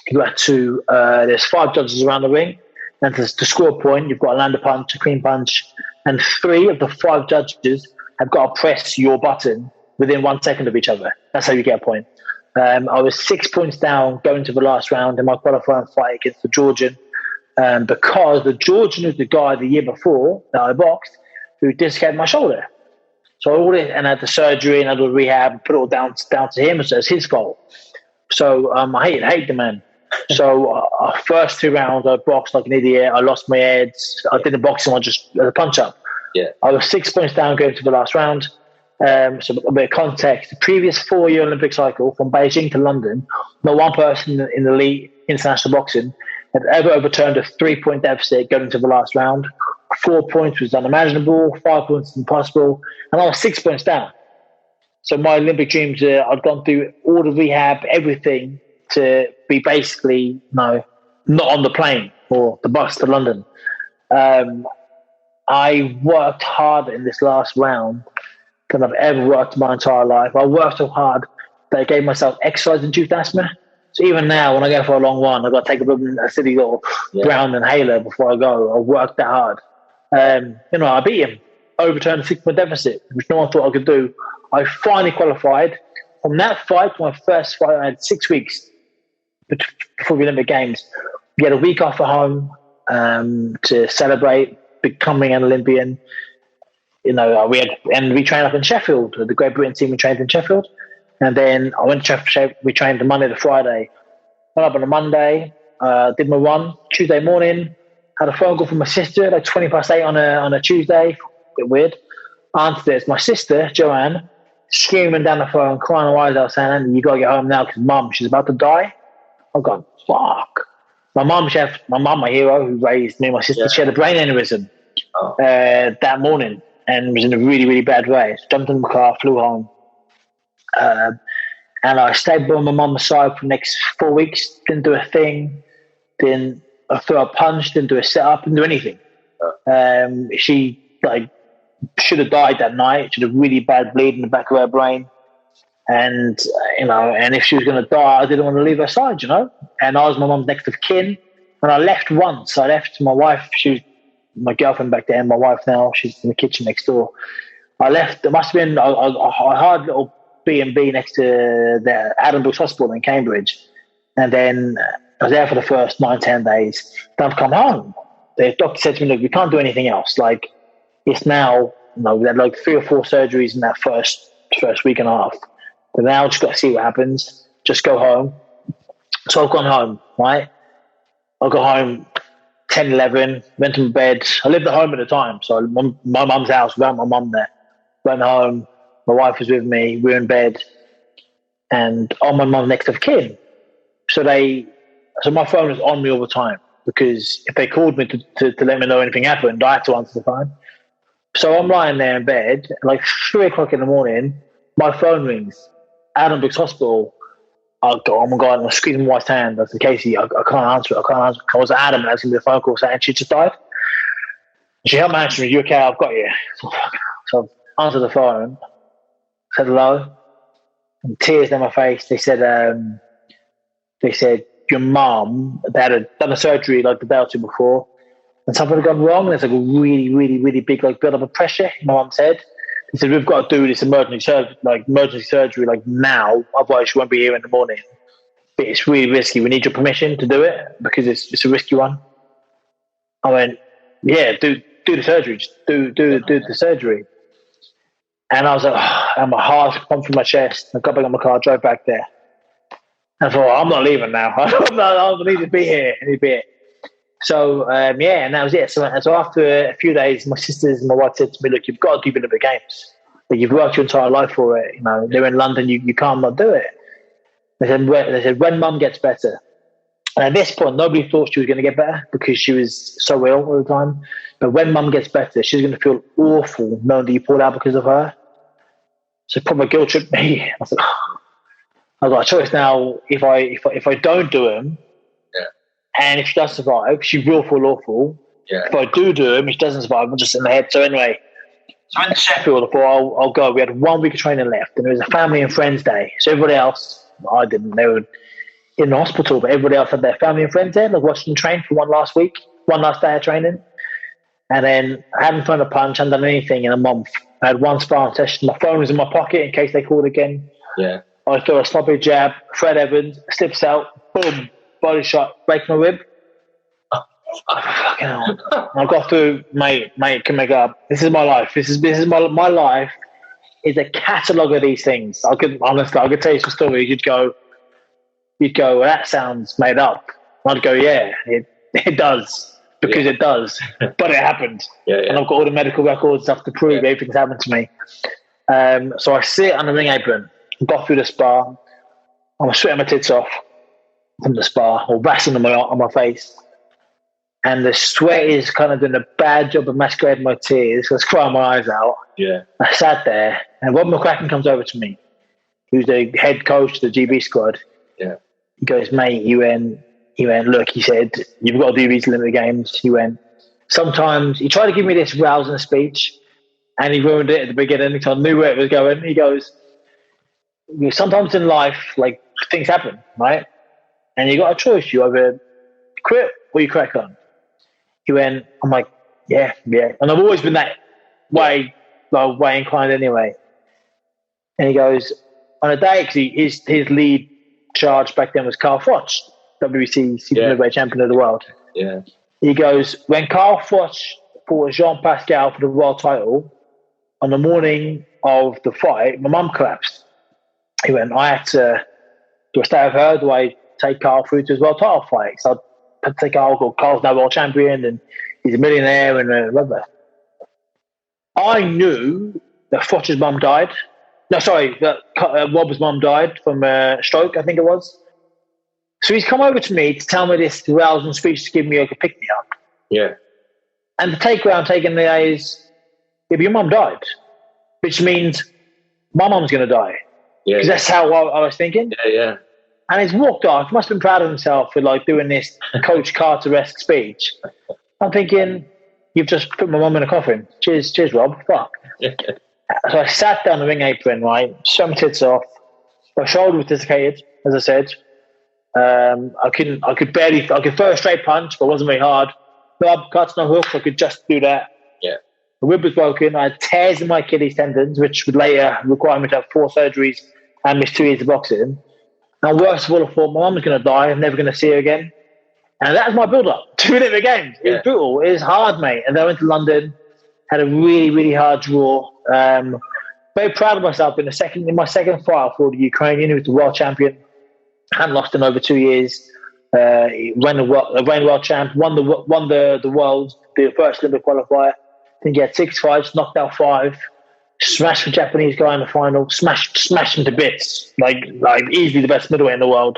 [SPEAKER 2] you had to, there's 5 judges around the ring, and to score a point, you've got to land a punch, a clean punch, and 3 of the 5 judges have got to press your button within 1 second of each other. That's how you get a point. I was 6 points down going to the last round in my qualifying fight against the Georgian, because the Georgian was the guy the year before that I boxed who dislocated my shoulder. So I had the surgery and I had the rehab, put it all down to him. So it's his fault. So I hate the man. So first 2 rounds I boxed like an idiot. I lost my head. I did the boxing one just as a punch up.
[SPEAKER 1] Yeah.
[SPEAKER 2] I was 6 points down going to the last round. So a bit of context. The previous 4-year Olympic cycle from Beijing to London, not one person in the elite international boxing had ever overturned a 3-point deficit going to the last round. 4 points was unimaginable, 5 points impossible, and I was 6 points down. So my Olympic dreams, I'd gone through all the rehab, everything to be basically not on the plane or the bus to London. I worked harder in this last round than I've ever worked in my entire life. I worked so hard that I gave myself exercise-induced asthma. So even now, when I go for a long run, I've got to take a silly little brown inhaler before I go. I worked that hard. I beat him, overturned a 6-point deficit, which no one thought I could do. I finally qualified. From that fight, my first fight, I had 6 weeks before the Olympic Games. We had a week off at home to celebrate becoming an Olympian. We trained up in Sheffield. The Great Britain team, we trained in Sheffield. And then I went to Sheffield. We trained the Monday to Friday. Went up on a Monday, did my run Tuesday morning. Had a phone call from my sister, like 8:20 on a Tuesday. A bit weird. Answered it. It's my sister, Joanne, screaming down the phone, crying her eyes out, saying, "Andy, you got to get home now because Mum, she's about to die." I've gone, fuck. My mum, my hero, who raised me and my sister, she had a brain aneurysm that morning and was in a really, really bad way. So jumped in the car, flew home. And I stayed by my mum's side for the next 4 weeks, didn't do a thing, didn't throw a punch, didn't do a set-up, didn't do anything. She should have died that night. She had a really bad bleed in the back of her brain. And, and if she was going to die, I didn't want to leave her side, And I was my mum's next of kin. And I left once. I left my wife. She was my girlfriend back then, my wife now. She's in the kitchen next door. I left. It must have been a hard little B&B next to the Adam Brooks Hospital in Cambridge. And then I was there for the first 9-10 days. Then I've come home. The doctor said to me, "Look, we can't do anything else. It's now, we had 3 or 4 surgeries in that first week and a half. But now just got to see what happens. Just go home." So I've gone home, right? I got home 10, 11, went to my bed. I lived at home at the time. So my mum's house, without my mum there. Went home. My wife was with me. We were in bed. And on my mum's next of kin. So my phone was on me all the time because if they called me to let me know anything happened, I had to answer the phone. So I'm lying there in bed, 3 o'clock in the morning, my phone rings. Adam Brooks Hospital. I go, "Oh my God," and I'm screaming my wife's hand. I said, "Casey, I can't answer it. I can't answer it." I was adamant that was going to be a phone call saying she just died. She helped me answer me. You okay? I've got you. So I answered the phone. Said hello. And tears down my face. They said, your mum, they had done a surgery like the day or two before, and something had gone wrong. There's like a really, really, really big like build up of pressure. My mum said, they said, we've got to do this emergency surgery like now, otherwise you won't be here in the morning. But it's really risky. We need your permission to do it because it's a risky one. I went, yeah, do the surgery. Just do the surgery. And I was like, and my heart pumped through my chest. I got back in my car, drove back there. And I thought, I'm not leaving now. I need to be here. So, and that was it. So after a few days, my sisters and my wife said to me, look, you've got to do the Olympic Games. Like, you've worked your entire life for it. You know, they're in London. You can't not do it. They said, when mum gets better. And at this point, nobody thought she was going to get better because she was so ill all the time. But when mum gets better, she's going to feel awful knowing that you pulled out because of her. So probably guilt tripped me. I was like, I've got a choice now. If I don't do him, and if she does survive, she will feel awful. Yeah. If I do him, if she doesn't survive, I'm just in the head. So anyway, so I went to Sheffield. I thought I'll go. We had 1 week of training left, and it was a family and friends day. So everybody else, I didn't. They were in the hospital, but everybody else had their family and friends there. Like watching them train for one last day of training. And then I hadn't thrown a punch, hadn't done anything in a month. I had one sparring session. My phone was in my pocket in case they called again. Yeah. I threw a sloppy jab. Fred Evans slips out. Boom. Body shot. Break my rib. Oh, fucking hell. I got through, mate, can make up. This is my life. This is my life is a catalogue of these things. I could tell you some stories. You'd go, well, that sounds made up. I'd go, yeah, it does. Because it does. But it happened. And I've got all the medical records, stuff to prove everything's happened to me. So I sit on the ring apron, got through the spar. I'm sweating my tits off from the spar, or vaccine on my face. And the sweat is kind of doing a bad job of masquerading my tears. So I was crying my eyes out. Yeah. I sat there, and Rob McCracken comes over to me, who's the head coach of the GB squad. Yeah. He goes, mate, he went, look, he said, you've got to do these Olympic Games. He went, sometimes, he tried to give me this rousing speech, and he ruined it at the beginning, so I knew where it was going. He goes, sometimes in life, like, things happen, right? And you got a choice. You either quit or you crack on. He went, I'm like, yeah. And I've always been that way inclined anyway. And he goes, on a day, because his lead charge back then was Carl Froch, WBC middleweight champion of the world. Yeah. He goes, when Carl Froch fought Jean Pascal for the world title, on the morning of the fight, my mum collapsed. He went, do I stay with her? Do I take Carl through to his world title fight? So I'd take Carl's now world champion and he's a millionaire and whatever. I knew that Froch's mum died. No, sorry, that Rob's mum died from a stroke, I think it was. So he's come over to me to tell me this rousing speech to give me a pick-me-up. Yeah. And the takeaway I'm taking there is, if your mum died, which means my mum's going to die. Yeah. Because that's how I was thinking. Yeah. And he's walked off. He must have been proud of himself for like doing this Coach Carter-esque speech. I'm thinking, you've just put my mum in a coffin. Cheers, Rob. Fuck. So I sat down the ring apron, right? Shut my tits off. My shoulder was dislocated, as I said. I could throw a straight punch, but it wasn't very hard. No upcuts, no hooks. I could just do that. Yeah. The rib was broken. I had tears in my Achilles tendons, which would later require me to have 4 surgeries and miss 2 years of boxing. And worst of all, I thought my mum was going to die. I'm never going to see her again. And that was my build-up to Olympic Games. It was brutal. It was hard, mate. And then I went to London, had a really, really hard draw. Very proud of myself. In my second fight for the Ukrainian, who was the world champion. Hadn't lost in over 2 years. He ran the world champ, won the world, the first Olympic qualifier. I think he had 6 fights, knocked out 5. Smashed the Japanese guy in the final, smashed him to bits, like easily the best middleweight in the world.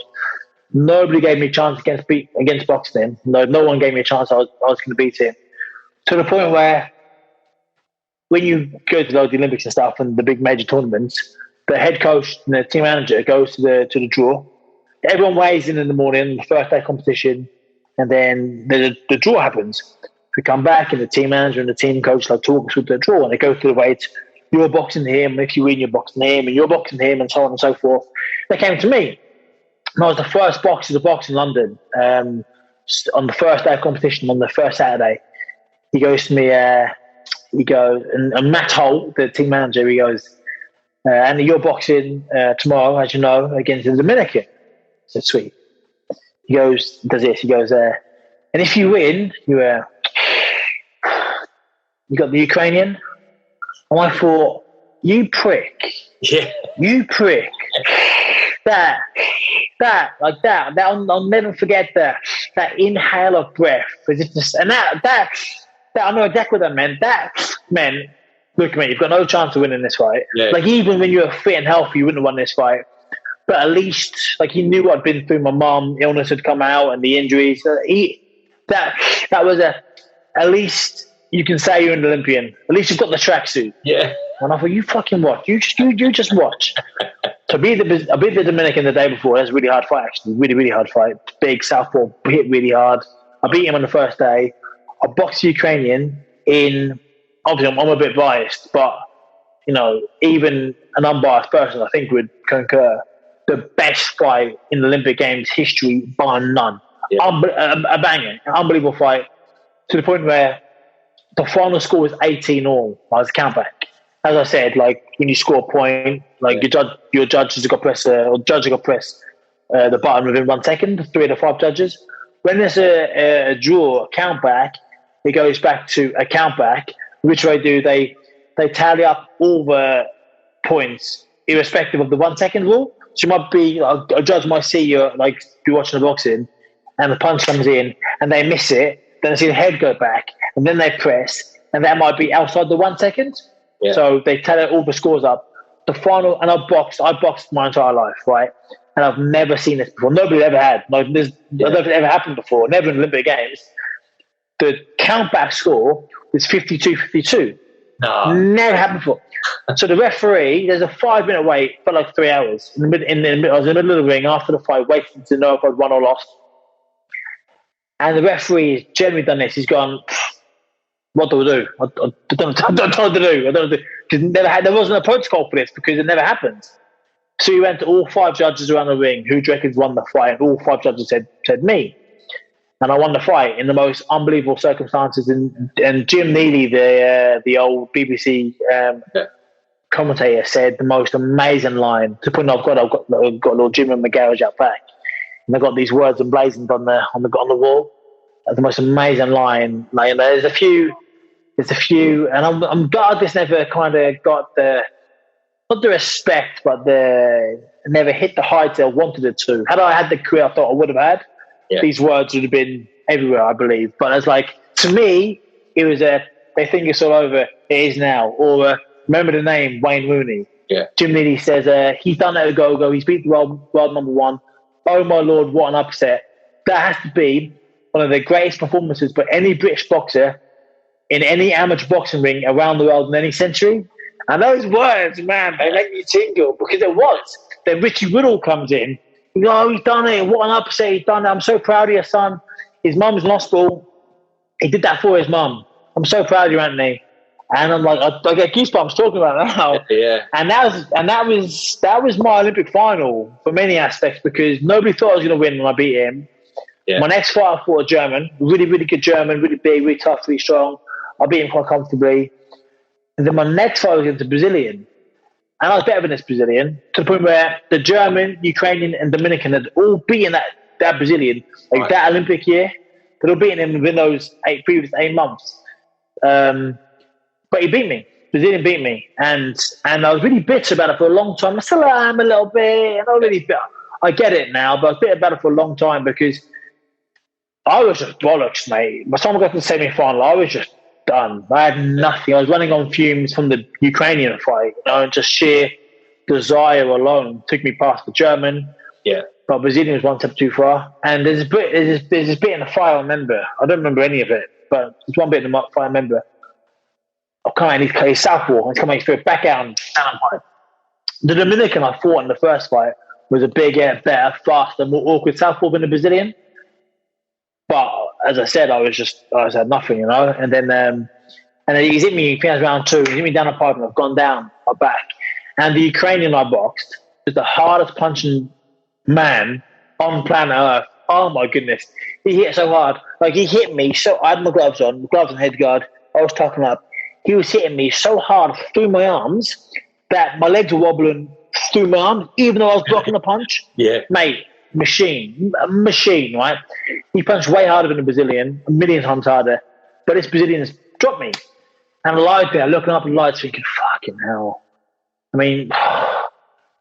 [SPEAKER 2] Nobody gave me a chance against boxing. No one gave me a chance. I was going to beat him. To the point where, when you go to the Olympics and stuff and the big major tournaments, the head coach and the team manager goes to the draw. Everyone weighs in the morning, the first day competition, and then the draw happens. We come back, and the team manager and the team coach like talk us through the draw, and they go through the weights. You're boxing him, if you win, you're boxing him, and you're boxing him, and so on and so forth. They came to me. And I was the first boxer to box in London on the first day of competition, on the first Saturday. He goes to me, and Matt Holt, the team manager, he goes, Andy, you're boxing tomorrow, as you know, against the Dominican. I said, sweet. He goes, does this, he goes, and if you win, you got the Ukrainian. And I thought, you prick.
[SPEAKER 3] Yeah.
[SPEAKER 2] You prick. I'll never forget that inhale of breath. And that I know exactly what that meant. That meant, look, mate, you've got no chance of winning this fight.
[SPEAKER 3] Yeah.
[SPEAKER 2] Like, even when you were fit and healthy, you wouldn't have won this fight. But at least, like, he knew what I'd been through. My mum, illness had come out, and the injuries. That was at least you can say you're an Olympian. At least you've got the tracksuit.
[SPEAKER 3] Yeah.
[SPEAKER 2] And I thought, you fucking watch. You just watch. I beat the Dominican the day before. That's a really hard fight, actually. Really, really hard fight. Big southpaw, hit really hard. I beat him on the first day. I boxed the Ukrainian in. Obviously, I'm a bit biased, but you know, even an unbiased person, I think, would concur. The best fight in the Olympic Games history, bar none. Yeah. A banging, unbelievable fight, to the point where the final score was 18-all. I was countback. As I said, like, when you score a point, like, your judges have got press, or judge have got press the button within 1 second. 3 of the 5 judges. When there's a draw, a countback, it goes back to a countback. Which they do, they tally up all the points irrespective of the 1 second rule. So you might be, a judge might see you, like, be watching the boxing, and the punch comes in, and they miss it. Then they see the head go back, and then they press, and that might be outside the 1 second. Yeah. So they tally all the scores up. The final, and I boxed my entire life, right? And I've never seen this before. Nobody ever had. Like, I don't know if it ever happened before. Never in Olympic Games. The countback score was 52-52.
[SPEAKER 3] No.
[SPEAKER 2] Never happened before. So the referee, there's a 5-minute wait for like 3 hours. I was in the middle of the ring after the fight, waiting to know if I'd won or lost. And the referee has generally done this. He's gone, what do I do? I don't know what to do. Because there wasn't a protocol for this, because it never happened. So he went to all 5 judges around the ring, who do you reckon won the fight? And all 5 judges said me. And I won the fight in the most unbelievable circumstances. And Jim Neely, the old BBC commentator, said the most amazing line. To put, I've got little Jim in my garage out back, and I've got these words emblazoned on the wall. The most amazing line. Like, there's a few, and I'm glad this never kind of got not the respect, but never hit the heights I wanted it to. Had I had the career I thought I would have had, these words would have been everywhere, I believe. But it's like, to me, it was they think it's all over. It is now. Or remember the name, Wayne Rooney.
[SPEAKER 3] Yeah. Jim
[SPEAKER 2] Neely says he's done that at Ogogo. He's beat the world number 1. Oh my Lord, what an upset! That has to be one of the greatest performances for any British boxer in any amateur boxing ring around the world in any century. And those words, man, they make me tingle, because it was. Then Richie Woodall comes in. You know, he's done it. What an upset. He's done it. I'm so proud of your son. His mum's in hospital. He did that for his mum. I'm so proud of you, Anthony. And I'm like, I get goosebumps talking about it now.
[SPEAKER 3] Yeah.
[SPEAKER 2] And that was my Olympic final for many aspects, because nobody thought I was going to win when I beat him. Yeah. My next fight, I fought a German, really, really good German, really big, really tough, really strong. I beat him quite comfortably. And then my next fight was against a Brazilian. And I was better than this Brazilian, to the point where the German, Ukrainian, and Dominican had all beaten that Brazilian, like that Olympic year. They'd all beaten him within those previous 8 months. But he beat me. Brazilian beat me. And I was really bitter about it for a long time. I still am a little bit. I'm not really bitter. I get it now, but I was bitter about it for a long time, because I was just bollocks, mate. By the time I got to the semi-final, I was just done. I had nothing. I was running on fumes from the Ukrainian fight, and just sheer desire alone took me past the German. Yeah. But Brazilian was one step too far. And there's this bit in the fight I remember. I don't remember any of it, but there's one bit in the fight I remember. He's southpaw. He's coming through back out and fight. The Dominican I fought in the first fight was a bigger, better, faster, more awkward southpaw than the Brazilian. But as I said, I had nothing, you know. And then he's hit me. He finished round 2. He hit me down a pipe, and I've gone down my back. And the Ukrainian I boxed is the hardest punching man on planet Earth. Oh my goodness, he hit so hard. Like, he hit me so. I had my gloves on, and head guard. I was tucking up. He was hitting me so hard through my arms that my legs were wobbling through my arms, even though I was blocking the punch.
[SPEAKER 3] Yeah,
[SPEAKER 2] mate, machine, right? He punched way harder than a Brazilian, a million times harder. But this Brazilian's dropped me, and I lied there, looking up at the lights, thinking, "Fucking hell!" I mean,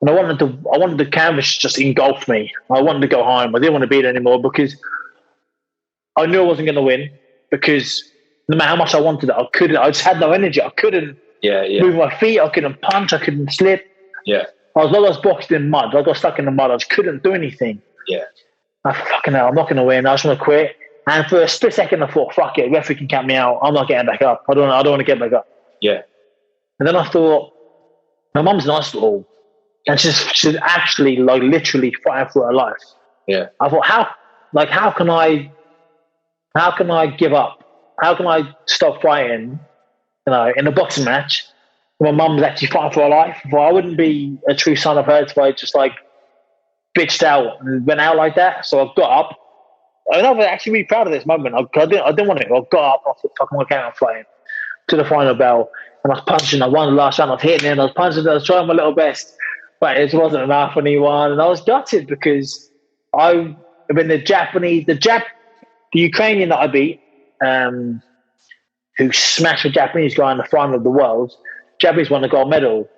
[SPEAKER 2] and I wanted the canvas just engulf me. I wanted to go home. I didn't want to be there anymore because I knew I wasn't going to win. Because no matter how much I wanted it, I couldn't. I just had no energy. I couldn't move my feet. I couldn't punch. I couldn't slip.
[SPEAKER 3] Yeah.
[SPEAKER 2] I was boxed in mud. I got stuck in the mud. I just couldn't do anything.
[SPEAKER 3] Yeah.
[SPEAKER 2] Fucking hell, I'm not going to win. I just want to quit. And for a split second, I thought, fuck it, referee can count me out. I'm not getting back up. I don't want to get back up.
[SPEAKER 3] Yeah.
[SPEAKER 2] And then I thought, my mum's in hospital, and she's actually, like, literally fighting for her life.
[SPEAKER 3] Yeah.
[SPEAKER 2] I thought, how can I give up? How can I stop fighting, you know, in a boxing match? My mum's actually fighting for her life. Well, I wouldn't be a true son of hers if I just, like, bitched out and went out like that. So I got up. And I was actually really proud of this moment. I didn't want it. I got up. I thought, fuck, I'm going to carry on fighting to the final bell. And I was punching. I won the last round. I was hitting it. I was punching. I was trying my little best. But it wasn't enough. And he won. And I was gutted because the Ukrainian that I beat, who smashed the Japanese guy in the final of the World, Japanese won the gold medal.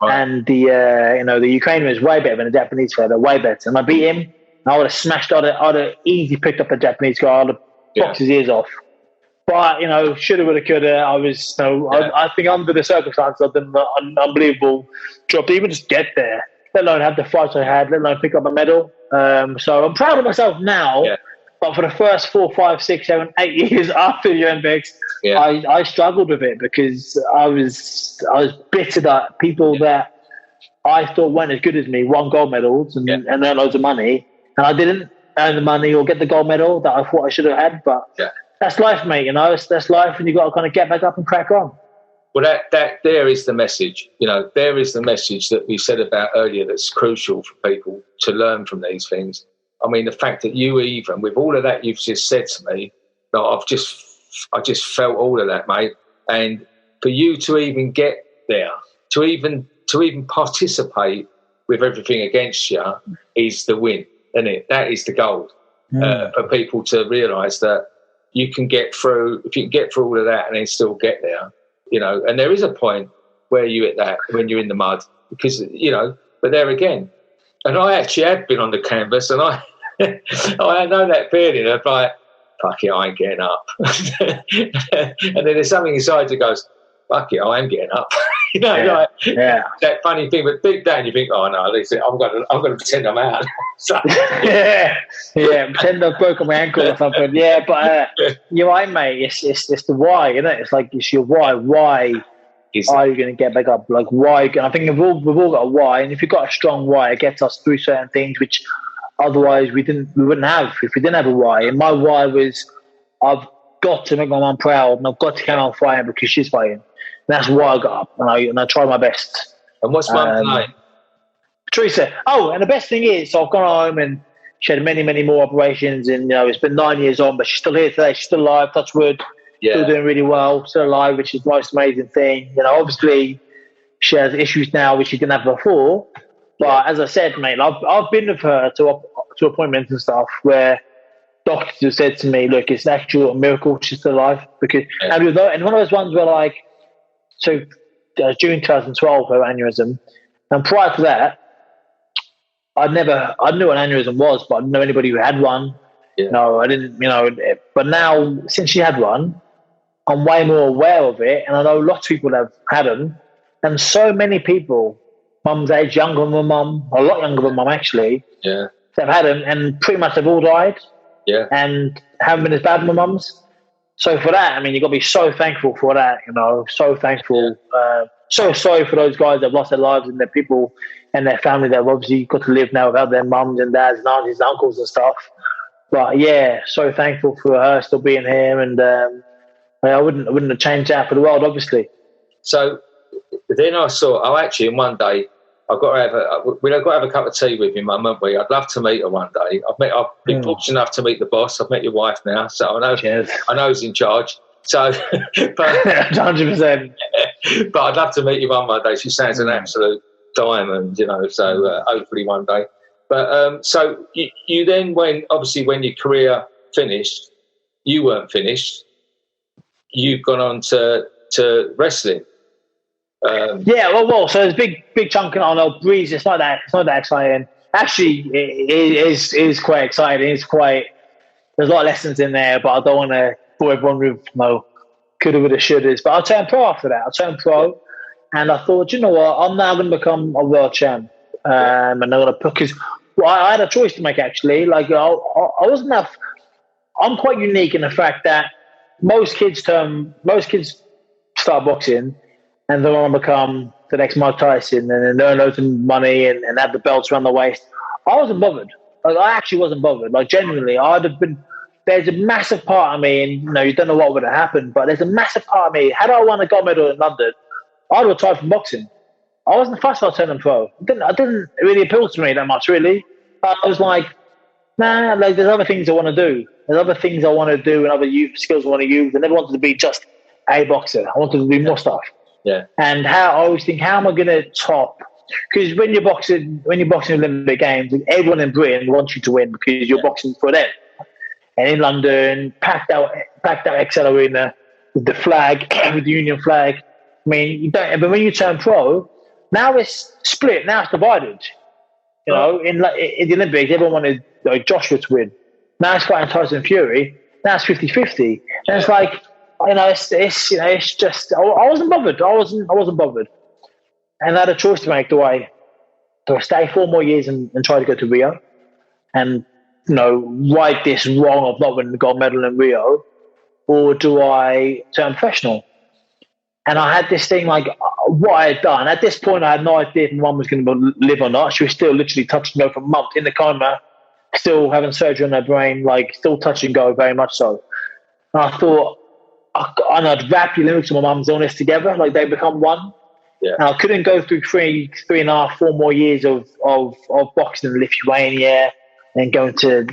[SPEAKER 2] Right. And the Ukrainian was way better than the Japanese fella, way better. And I beat him. I would have smashed. I'd have easily picked up the Japanese guy. I'd have boxed his ears off. But, you know, shoulda, woulda, coulda. I was, I think under the circumstances, I've done an unbelievable job to even just get there, let alone have the fights I had, let alone pick up a medal. So I'm proud of myself now. Yeah. But for the first 4, 5, 6, 7, 8 years after the Olympics, I struggled with it because I was bitter that people that I thought weren't as good as me won gold medals and earned loads of money, and I didn't earn the money or get the gold medal that I thought I should have had. But that's life, mate. You know, that's life, and you got to kind of get back up and crack on.
[SPEAKER 3] Well, that there is the message. You know, there is the message that we said about earlier. That's crucial for people to learn from these things. I mean, the fact that you, even with all of that you've just said to me, that I just felt all of that, mate. And for you to even get there, to even participate with everything against you, is the win, isn't it? That is the gold for people to realise that you can get through. If you can get through all of that and then still get there, you know. And there is a point where you hit that when you're in the mud, because you know. But there again. And I actually had been on the canvas, and I know that feeling of like, fuck it, I ain't getting up. And then there's something inside that goes, fuck it, I am getting up. You know, that funny thing. But deep down, you think, oh no, listen, I'm going to pretend I'm out. So,
[SPEAKER 2] pretend I've broken my ankle or something. Yeah, but you're right, mate. It's the why, isn't it? It's like it's your why. Why? Are you going to get back up? Like, why? And I think we've all got a why, and if you've got a strong why, it gets us through certain things which otherwise we wouldn't have if we didn't have a why. And my why was, I've got to make my mum proud, and I've got to carry on fighting because she's fighting. And that's why I got up, and I tried my best.
[SPEAKER 3] And what's mum's name?
[SPEAKER 2] Teresa. Oh, and the best thing is, so I've gone home and she had many, many more operations, and you know it's been 9 years on, but she's still here today. She's still alive. Touch wood. Still doing really well, still alive, which is the most amazing thing. You know, obviously she has issues now which she didn't have before. But as I said, mate, I've been with her to appointments and stuff where doctors have said to me, look, it's actually a miracle she's still alive. Because and one of those ones where like, so June 2012, her aneurysm, and prior to that, I knew what an aneurysm was, but I didn't know anybody who had one. No, I didn't, you know, but now since she had one, I'm way more aware of it, and I know lots of people have had them, and so many people, mum's age, younger than my mum, a lot younger than mum actually, they've had them, and pretty much they've all died, and haven't been as bad as my mum's. So for that, I mean, you've got to be so thankful for that, you know, so thankful. So sorry for those guys that have lost their lives and their people and their family that have obviously got to live now without their mums and dads and aunties and uncles and stuff. But yeah, so thankful for her still being here, and I wouldn't have changed that for the world, obviously.
[SPEAKER 3] So then I saw, actually, in one day, we've got to have a cup of tea with your mum, haven't we? I'd love to meet her one day. I've been fortunate enough to meet the boss. I've met your wife now, so I know who's in charge. So, but
[SPEAKER 2] 100%.
[SPEAKER 3] But I'd love to meet your mum one day. She sounds an absolute diamond, So hopefully one day. But so you then, when your career finished, you weren't finished. You've gone on to wrestling. So there's a big chunk on old breeze. It's not that exciting. Actually, it is quite exciting. There's a lot of lessons in there, but I don't want to bore everyone with coulda, woulda, shouldas. But I'll turn pro after that. I'll turn pro, and I thought, you know what, I'm now going to become a world champ, and I'm going to put, because I had a choice to make actually. Like I wasn't enough. I'm quite unique in the fact that most kids start boxing and they want to become the next Mike Tyson and then earn loads of money and have the belts around the waist. I wasn't bothered. Like, I actually wasn't bothered. Like, genuinely, I'd have been. There's a massive part of me, and you don't know what would have happened, but there's a massive part of me. Had I won a gold medal in London, I'd have retired from boxing. I wasn't fussed about turning pro. It didn't really appeal to me that much, really. I was like, nah, like, there's other things I want to do. There's other things I want to do and other skills I want to use. I never wanted to be just a boxer. I wanted to do more stuff. Yeah.
[SPEAKER 2] And I always think, how am I going to top? Because when you're boxing Olympic Games, everyone in Britain wants you to win because you're boxing for them. And in London, packed out XL Arena with the flag, with the Union flag. I mean, you don't. But when you turn pro, now it's split. Now it's divided. In the Olympics, everyone wanted Joshua to win. Now it's fighting Tyson Fury. Now it's 50-50. And it's like, it's just. I wasn't bothered. I wasn't bothered. And I had a choice to make. Do I stay 4 more years and try to go to Rio, and right this wrong of not winning the gold medal in Rio, or do I turn professional? And I had this thing, like, what I had done. At this point, I had no idea if my mum was going to live or not. She was still literally touch and go for months in the coma, still having surgery on her brain, like, still touch and go, very much so. And I thought, I'd wrap the Olympics and my mum's illness together, like they become one.
[SPEAKER 3] Yeah.
[SPEAKER 2] And I couldn't go through 3.5, 4 more years of boxing in Lithuania and going to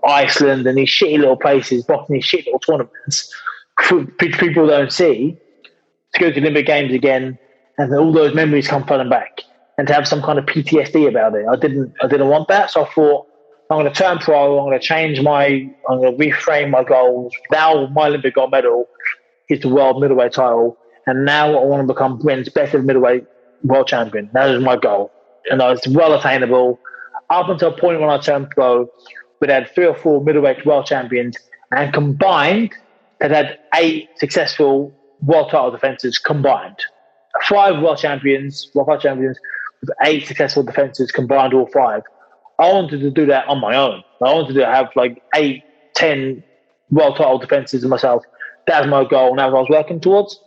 [SPEAKER 2] Iceland and these shitty little places, boxing these shitty little tournaments people don't see, to go to the Olympic Games again, and then all those memories come flooding back, and to have some kind of PTSD about it. I didn't want that, so I thought, I'm going to turn pro. I'm going to reframe my goals. Now my Olympic gold medal is the world middleweight title, and now I want to become Britain's best middleweight world champion. That is my goal, and it's well attainable. Up until a point when I turned pro, we had 3 or 4 middleweight world champions, and combined, had 8 successful world title defenses combined. 5 world champions with 8 successful defenses combined, all 5. I wanted to do that on my own. I wanted to have like 8, 10 world title defenses of myself. That was my goal, and that was what I was working towards.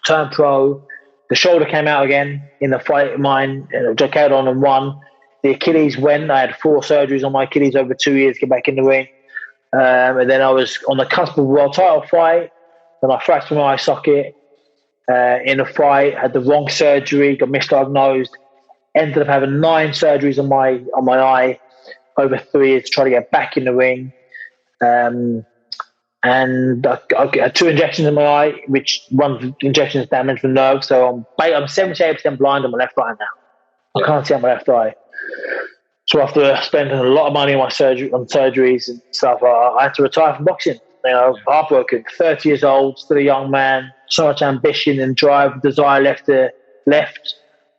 [SPEAKER 2] Turned pro. The shoulder came out again in the fight of mine, which I carried on and won. The Achilles went. I had 4 surgeries on my Achilles over 2 years to get back in the ring. And then I was on the cusp of a world title fight. Then I fractured my eye socket in a fight, had the wrong surgery, got misdiagnosed. Ended up having 9 surgeries on my eye over 3 years to try to get back in the ring. And I had 2 injections in my eye, which one injection is damaged the nerve. So I'm 78% blind on my left eye now. I can't see on my left eye. So after spending a lot of money on surgeries and stuff, I had to retire from boxing. Heartbroken. 30 years old, still a young man, so much ambition and drive, desire left. I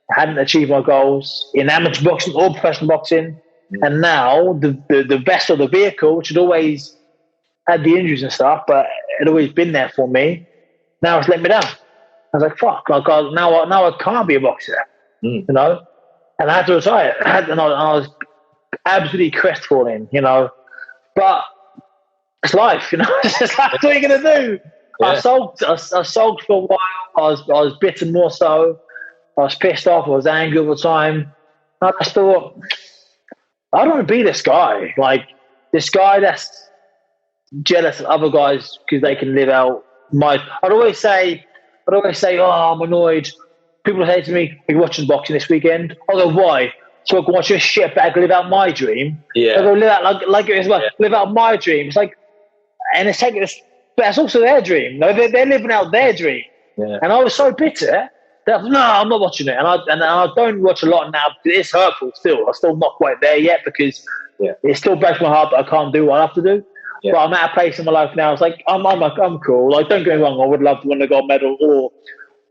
[SPEAKER 2] hadn't achieved my goals in amateur boxing or professional boxing. And now the vessel, the vehicle, which had always had the injuries and stuff, but it had always been there for me, now it's let me down. I was like, fuck, now I can't be a boxer, And I had to retire. And I was absolutely crestfallen, But it's life, It's just like, what are you going to do? Yeah. I sulked for a while. I was bitter more so. I was pissed off. I was angry all the time. I just thought, I don't want to be this guy. Like, this guy that's jealous of other guys because they can live out I'd always say, oh, I'm annoyed. People say to me, "Are you watching boxing this weekend?" I go, "Why?" So I can watch your shit bag live out my dream.
[SPEAKER 3] Yeah.
[SPEAKER 2] I go, live out like it was like live out my dream. It's like, and it's taking us, but it's also their dream. No, they're living out their dream.
[SPEAKER 3] Yeah.
[SPEAKER 2] And I was so bitter that no, I'm not watching it. And I don't watch a lot now because it's hurtful still. I'm still not quite there yet because it still breaks my heart that I can't do what I have to do. Yeah. But I'm at a place in my life now. It's like I'm cool. Like, don't get me wrong. I would love to win the gold medal or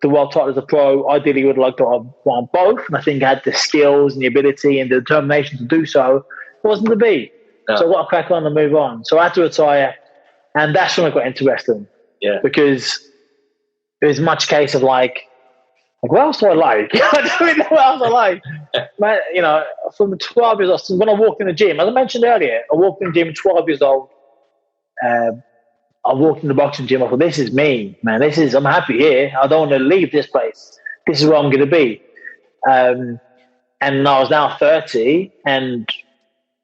[SPEAKER 2] the world title as a pro. Ideally, would like to have won both. And I think I had the skills and the ability and the determination to do so. It wasn't to be. No. So I got to crack on and move on. So I had to retire, and that's when I got into wrestling. Yeah. Because it was much a case of like, what else do I like? I don't know what else I like. Man, you know, from 12 years old, when I walked in the gym, as I mentioned earlier, I walked in the gym 12 years old. I walked in the boxing gym. I thought, this is me, man. I'm happy here. I don't want to leave this place. This is where I'm going to be. And I was now 30, and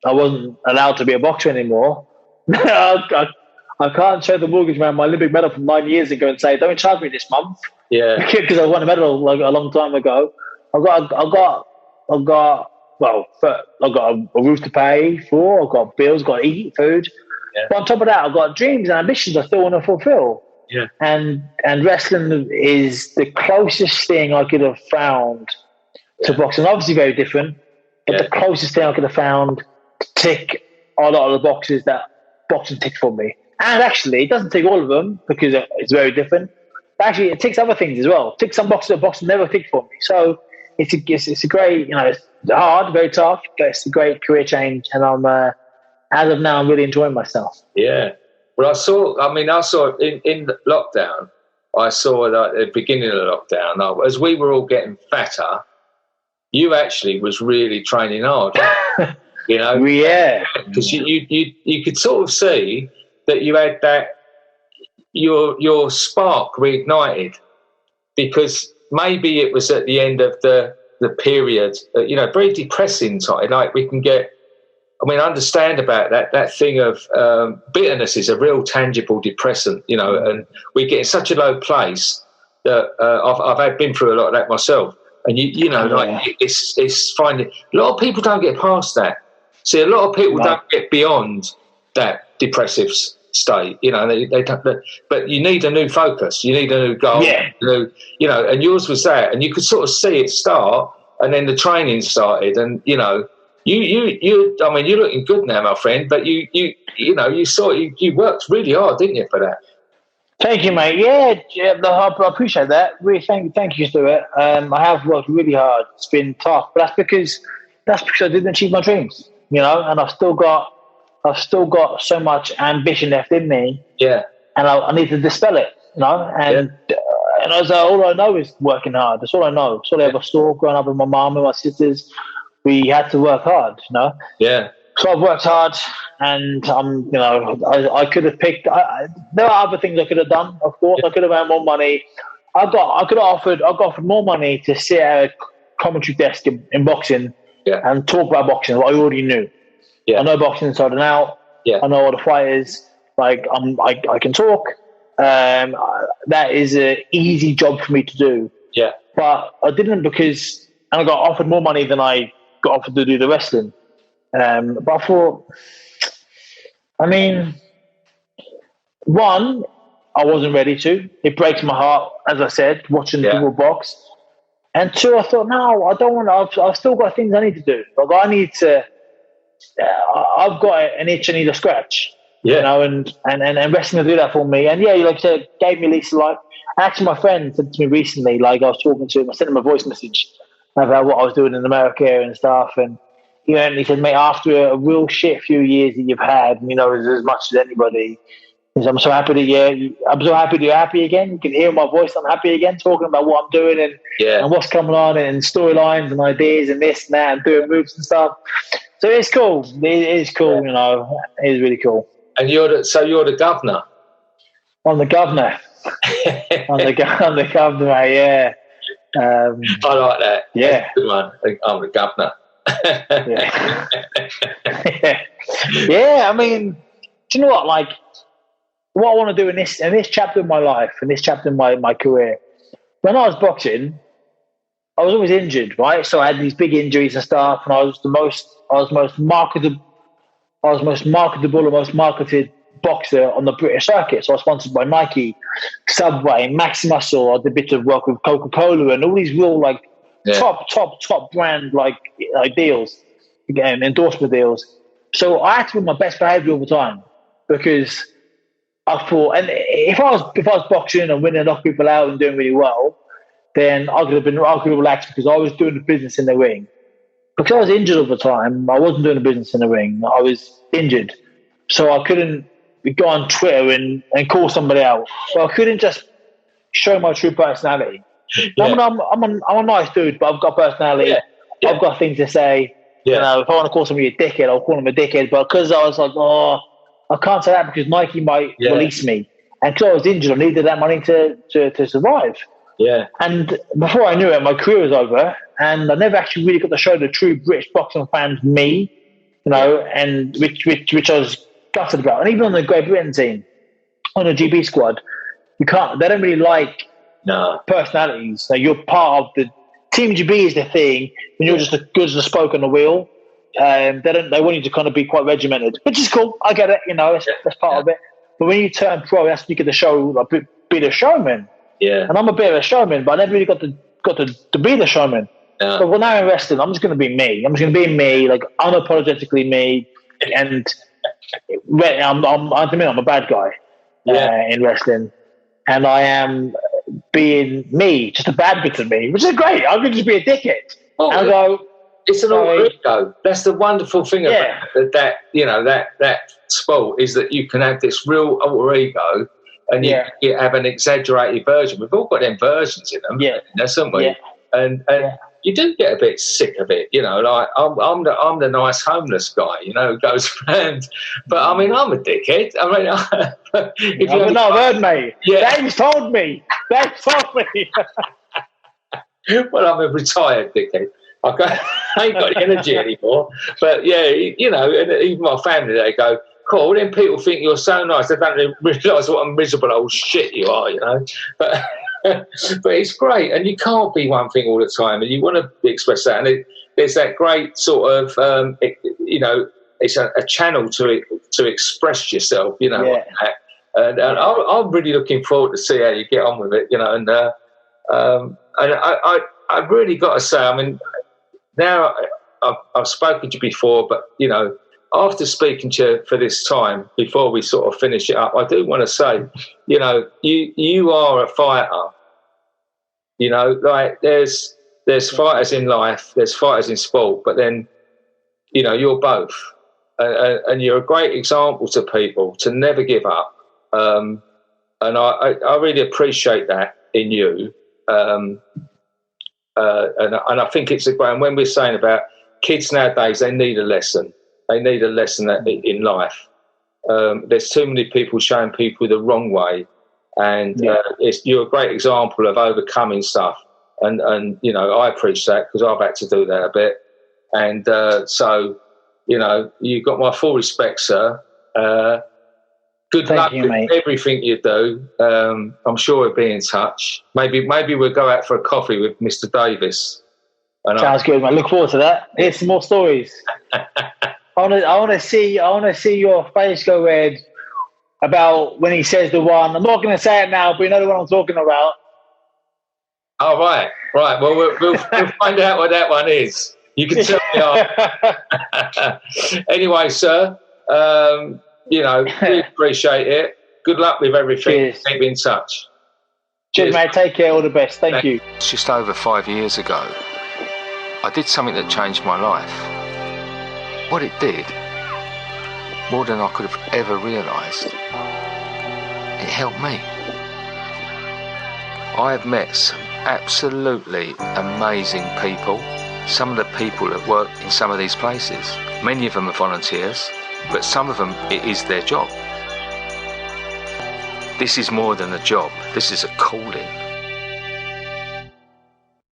[SPEAKER 2] I wasn't allowed to be a boxer anymore. I can't show the mortgage man my Olympic medal from 9 years ago and say, don't charge me this month. Yeah, because I won a medal like a long time ago. I got a roof to pay for. I got bills. Got to eat food. Yeah. But on top of that, I've got dreams and ambitions I still want to fulfill. Yeah, and wrestling is the closest thing I could have found to boxing. Obviously, very different, but the closest thing I could have found to tick a lot of the boxes that boxing ticked for me. And actually, it doesn't tick all of them because it's very different. But actually, it ticks other things as well. It ticks some boxes that boxing never ticked for me. So it's a great, it's hard, very tough, but it's a great career change. And I'm as of now, I'm really enjoying myself.
[SPEAKER 3] Yeah. Well, I saw in lockdown, I saw that at the beginning of the lockdown, as we were all getting fatter, you actually was really training hard.
[SPEAKER 2] Yeah.
[SPEAKER 3] Because you could sort of see that you had that, your spark reignited, because maybe it was at the end of the period, very depressing time. Like we can get, I understand about that thing of bitterness is a real tangible depressant, and we get in such a low place that I've been through a lot of that myself. And it's finding a lot of people don't get past that. See, a lot of people don't get beyond that depressive state. They don't. But you need a new focus. You need a new goal. Yeah. And yours was that, and you could sort of see it start, and then the training started, and You you're looking good now, my friend. But you worked really hard, didn't you, for that?
[SPEAKER 2] Thank you, mate. Yeah, I appreciate that. Really, thank you, Stuart. I have worked really hard. It's been tough, but that's because I didn't achieve my dreams. And I've still got so much ambition left in me. Yeah, and I need to dispel it. And all I know is working hard. That's all I know. That's all I ever saw growing up with my mum and my sisters. We had to work hard, Yeah. So I've worked hard, and I could have picked. There are other things I could have done. Of course, I could have earned more money. I got offered more money to sit at a commentary desk in boxing and talk about boxing. What I already knew. Yeah. I know boxing inside and out. Yeah. I know all the fighters. Like I can talk. That is an easy job for me to do. Yeah. But I didn't because I got offered more money than I got offered to do the wrestling. But I thought, one, I wasn't ready to. It breaks my heart, as I said, watching people box. And two, I thought, no, I don't want to. I've still got things I need to do. Like I need to. I've got an itch I need to scratch. Yeah. And wrestling will do that for me. And like I said, gave me a lease of life. Actually, my friend said to me recently, like I was talking to him, I sent him a voice message about what I was doing in America and stuff, and he said, mate, after a real shit few years that you've had, as much as anybody, I'm so happy that you're happy again. You can hear my voice. I'm happy again, talking about what I'm doing and what's coming on and storylines and ideas and this and that and doing moves and stuff. So it's cool. It is cool. It is really cool.
[SPEAKER 3] And you're the governor.
[SPEAKER 2] I'm the governor. I'm the governor, mate, yeah.
[SPEAKER 3] I like that.
[SPEAKER 2] Yeah.
[SPEAKER 3] That's a good one. I'm the governor.
[SPEAKER 2] Yeah. Yeah, I mean, do you know what? Like, what I want to do in this chapter of my life, in this chapter of my career, when I was boxing, I was always injured, right? So I had these big injuries and stuff, and I was most marketable and most marketed boxer on the British circuit. So I was sponsored by Nike, Subway, Max Muscle. I did a bit of work with Coca-Cola and all these real top brand deals, again, endorsement deals. So I had to be my best behavior all the time, because I thought, and if I was boxing and winning, knock people out and doing really well, then I could have relaxed, because I was doing the business in the ring. Because I was injured all the time, I wasn't doing the business in the ring. I was injured, so I couldn't go on Twitter and call somebody out. So I couldn't just show my true personality. Yeah. I'm a nice dude, but I've got personality. Yeah. Yeah. I've got things to say. Yeah. You know, if I want to call somebody a dickhead, I'll call them a dickhead. But because I was like, I can't say that because Nike might release me, and because I was injured, I needed that money to survive. Yeah. And before I knew it, my career was over, and I never actually really got to show the true British boxing fans me, you know, and which I was gutted about. And even on the Great Britain team, on the GB squad, they don't really like personalities. So you're part of the Team GB is the thing, and you're just as good as a spoke on the wheel. They want you to kind of be quite regimented, which is cool. I get it, you know, that's part of it. But when you turn pro, that's when you get to show, be the showman. Yeah. And I'm a bit of a showman, but I never really got to be the showman. Yeah. But when I'm in wrestling, I'm just going to be me. I'm just going to be me, like unapologetically me. And I'm a bad guy in wrestling, and I am being me, just a bad bit of me, which is great. I could just be a dickhead. Oh, and I go,
[SPEAKER 3] it's an alter ego. That's the wonderful thing about that. You know, that sport is that you can have this real alter ego. And you have an exaggerated version. We've all got them versions in them, haven't we? Yeah. And you do get a bit sick of it, you know. Like I'm the nice homeless guy, you know, who goes around. But I mean, I'm a dickhead. I mean,
[SPEAKER 2] I've heard, mate. Yeah. Dave's told me.
[SPEAKER 3] Well, I'm a retired dickhead. I ain't got the energy anymore. But you know, and even my family, they go, cool, then people think you're so nice. They don't realise what a miserable old shit you are, you know. But it's great, and you can't be one thing all the time, and you want to express that. And there's that great sort of, you know, it's a channel to express yourself, you know. Yeah. And I'm really looking forward to see how you get on with it, you know. And I really got to say, I mean, now I've spoken to you before, but you know, after speaking to you for this time, before we sort of finish it up, I do want to say, you know, you are a fighter. You know, like there's fighters in life, there's fighters in sport, but then, you know, you're both. And you're a great example to people to never give up. And I really appreciate that in you. And I think it's a great, and when we're saying about kids nowadays, they need a lesson. They need a lesson in life. There's too many people showing people the wrong way, and you're a great example of overcoming stuff. And you know, I appreciate that because I've had to do that a bit. And so, you know, you've got my full respect, sir. Good luck with everything you do. I'm sure we'll be in touch. Maybe we'll go out for a coffee with Mr. Davis.
[SPEAKER 2] Sounds good, man. Look forward to that. Here's some more stories. I want to see your face go red about when he says the one. I'm not going to say it now, but you know the one I'm talking about.
[SPEAKER 3] Oh, right. Well, we'll find out what that one is. You can tell me after. Anyway, sir, you know, we appreciate it. Good luck with everything. Cheers. Keep in touch.
[SPEAKER 2] Cheers, mate. Take care. All the best. Thank you.
[SPEAKER 1] Just over 5 years ago, I did something that changed my life. What it did, more than I could have ever realised, it helped me. I have met some absolutely amazing people, some of the people that work in some of these places. Many of them are volunteers, but some of them, it is their job. This is more than a job, this is a calling.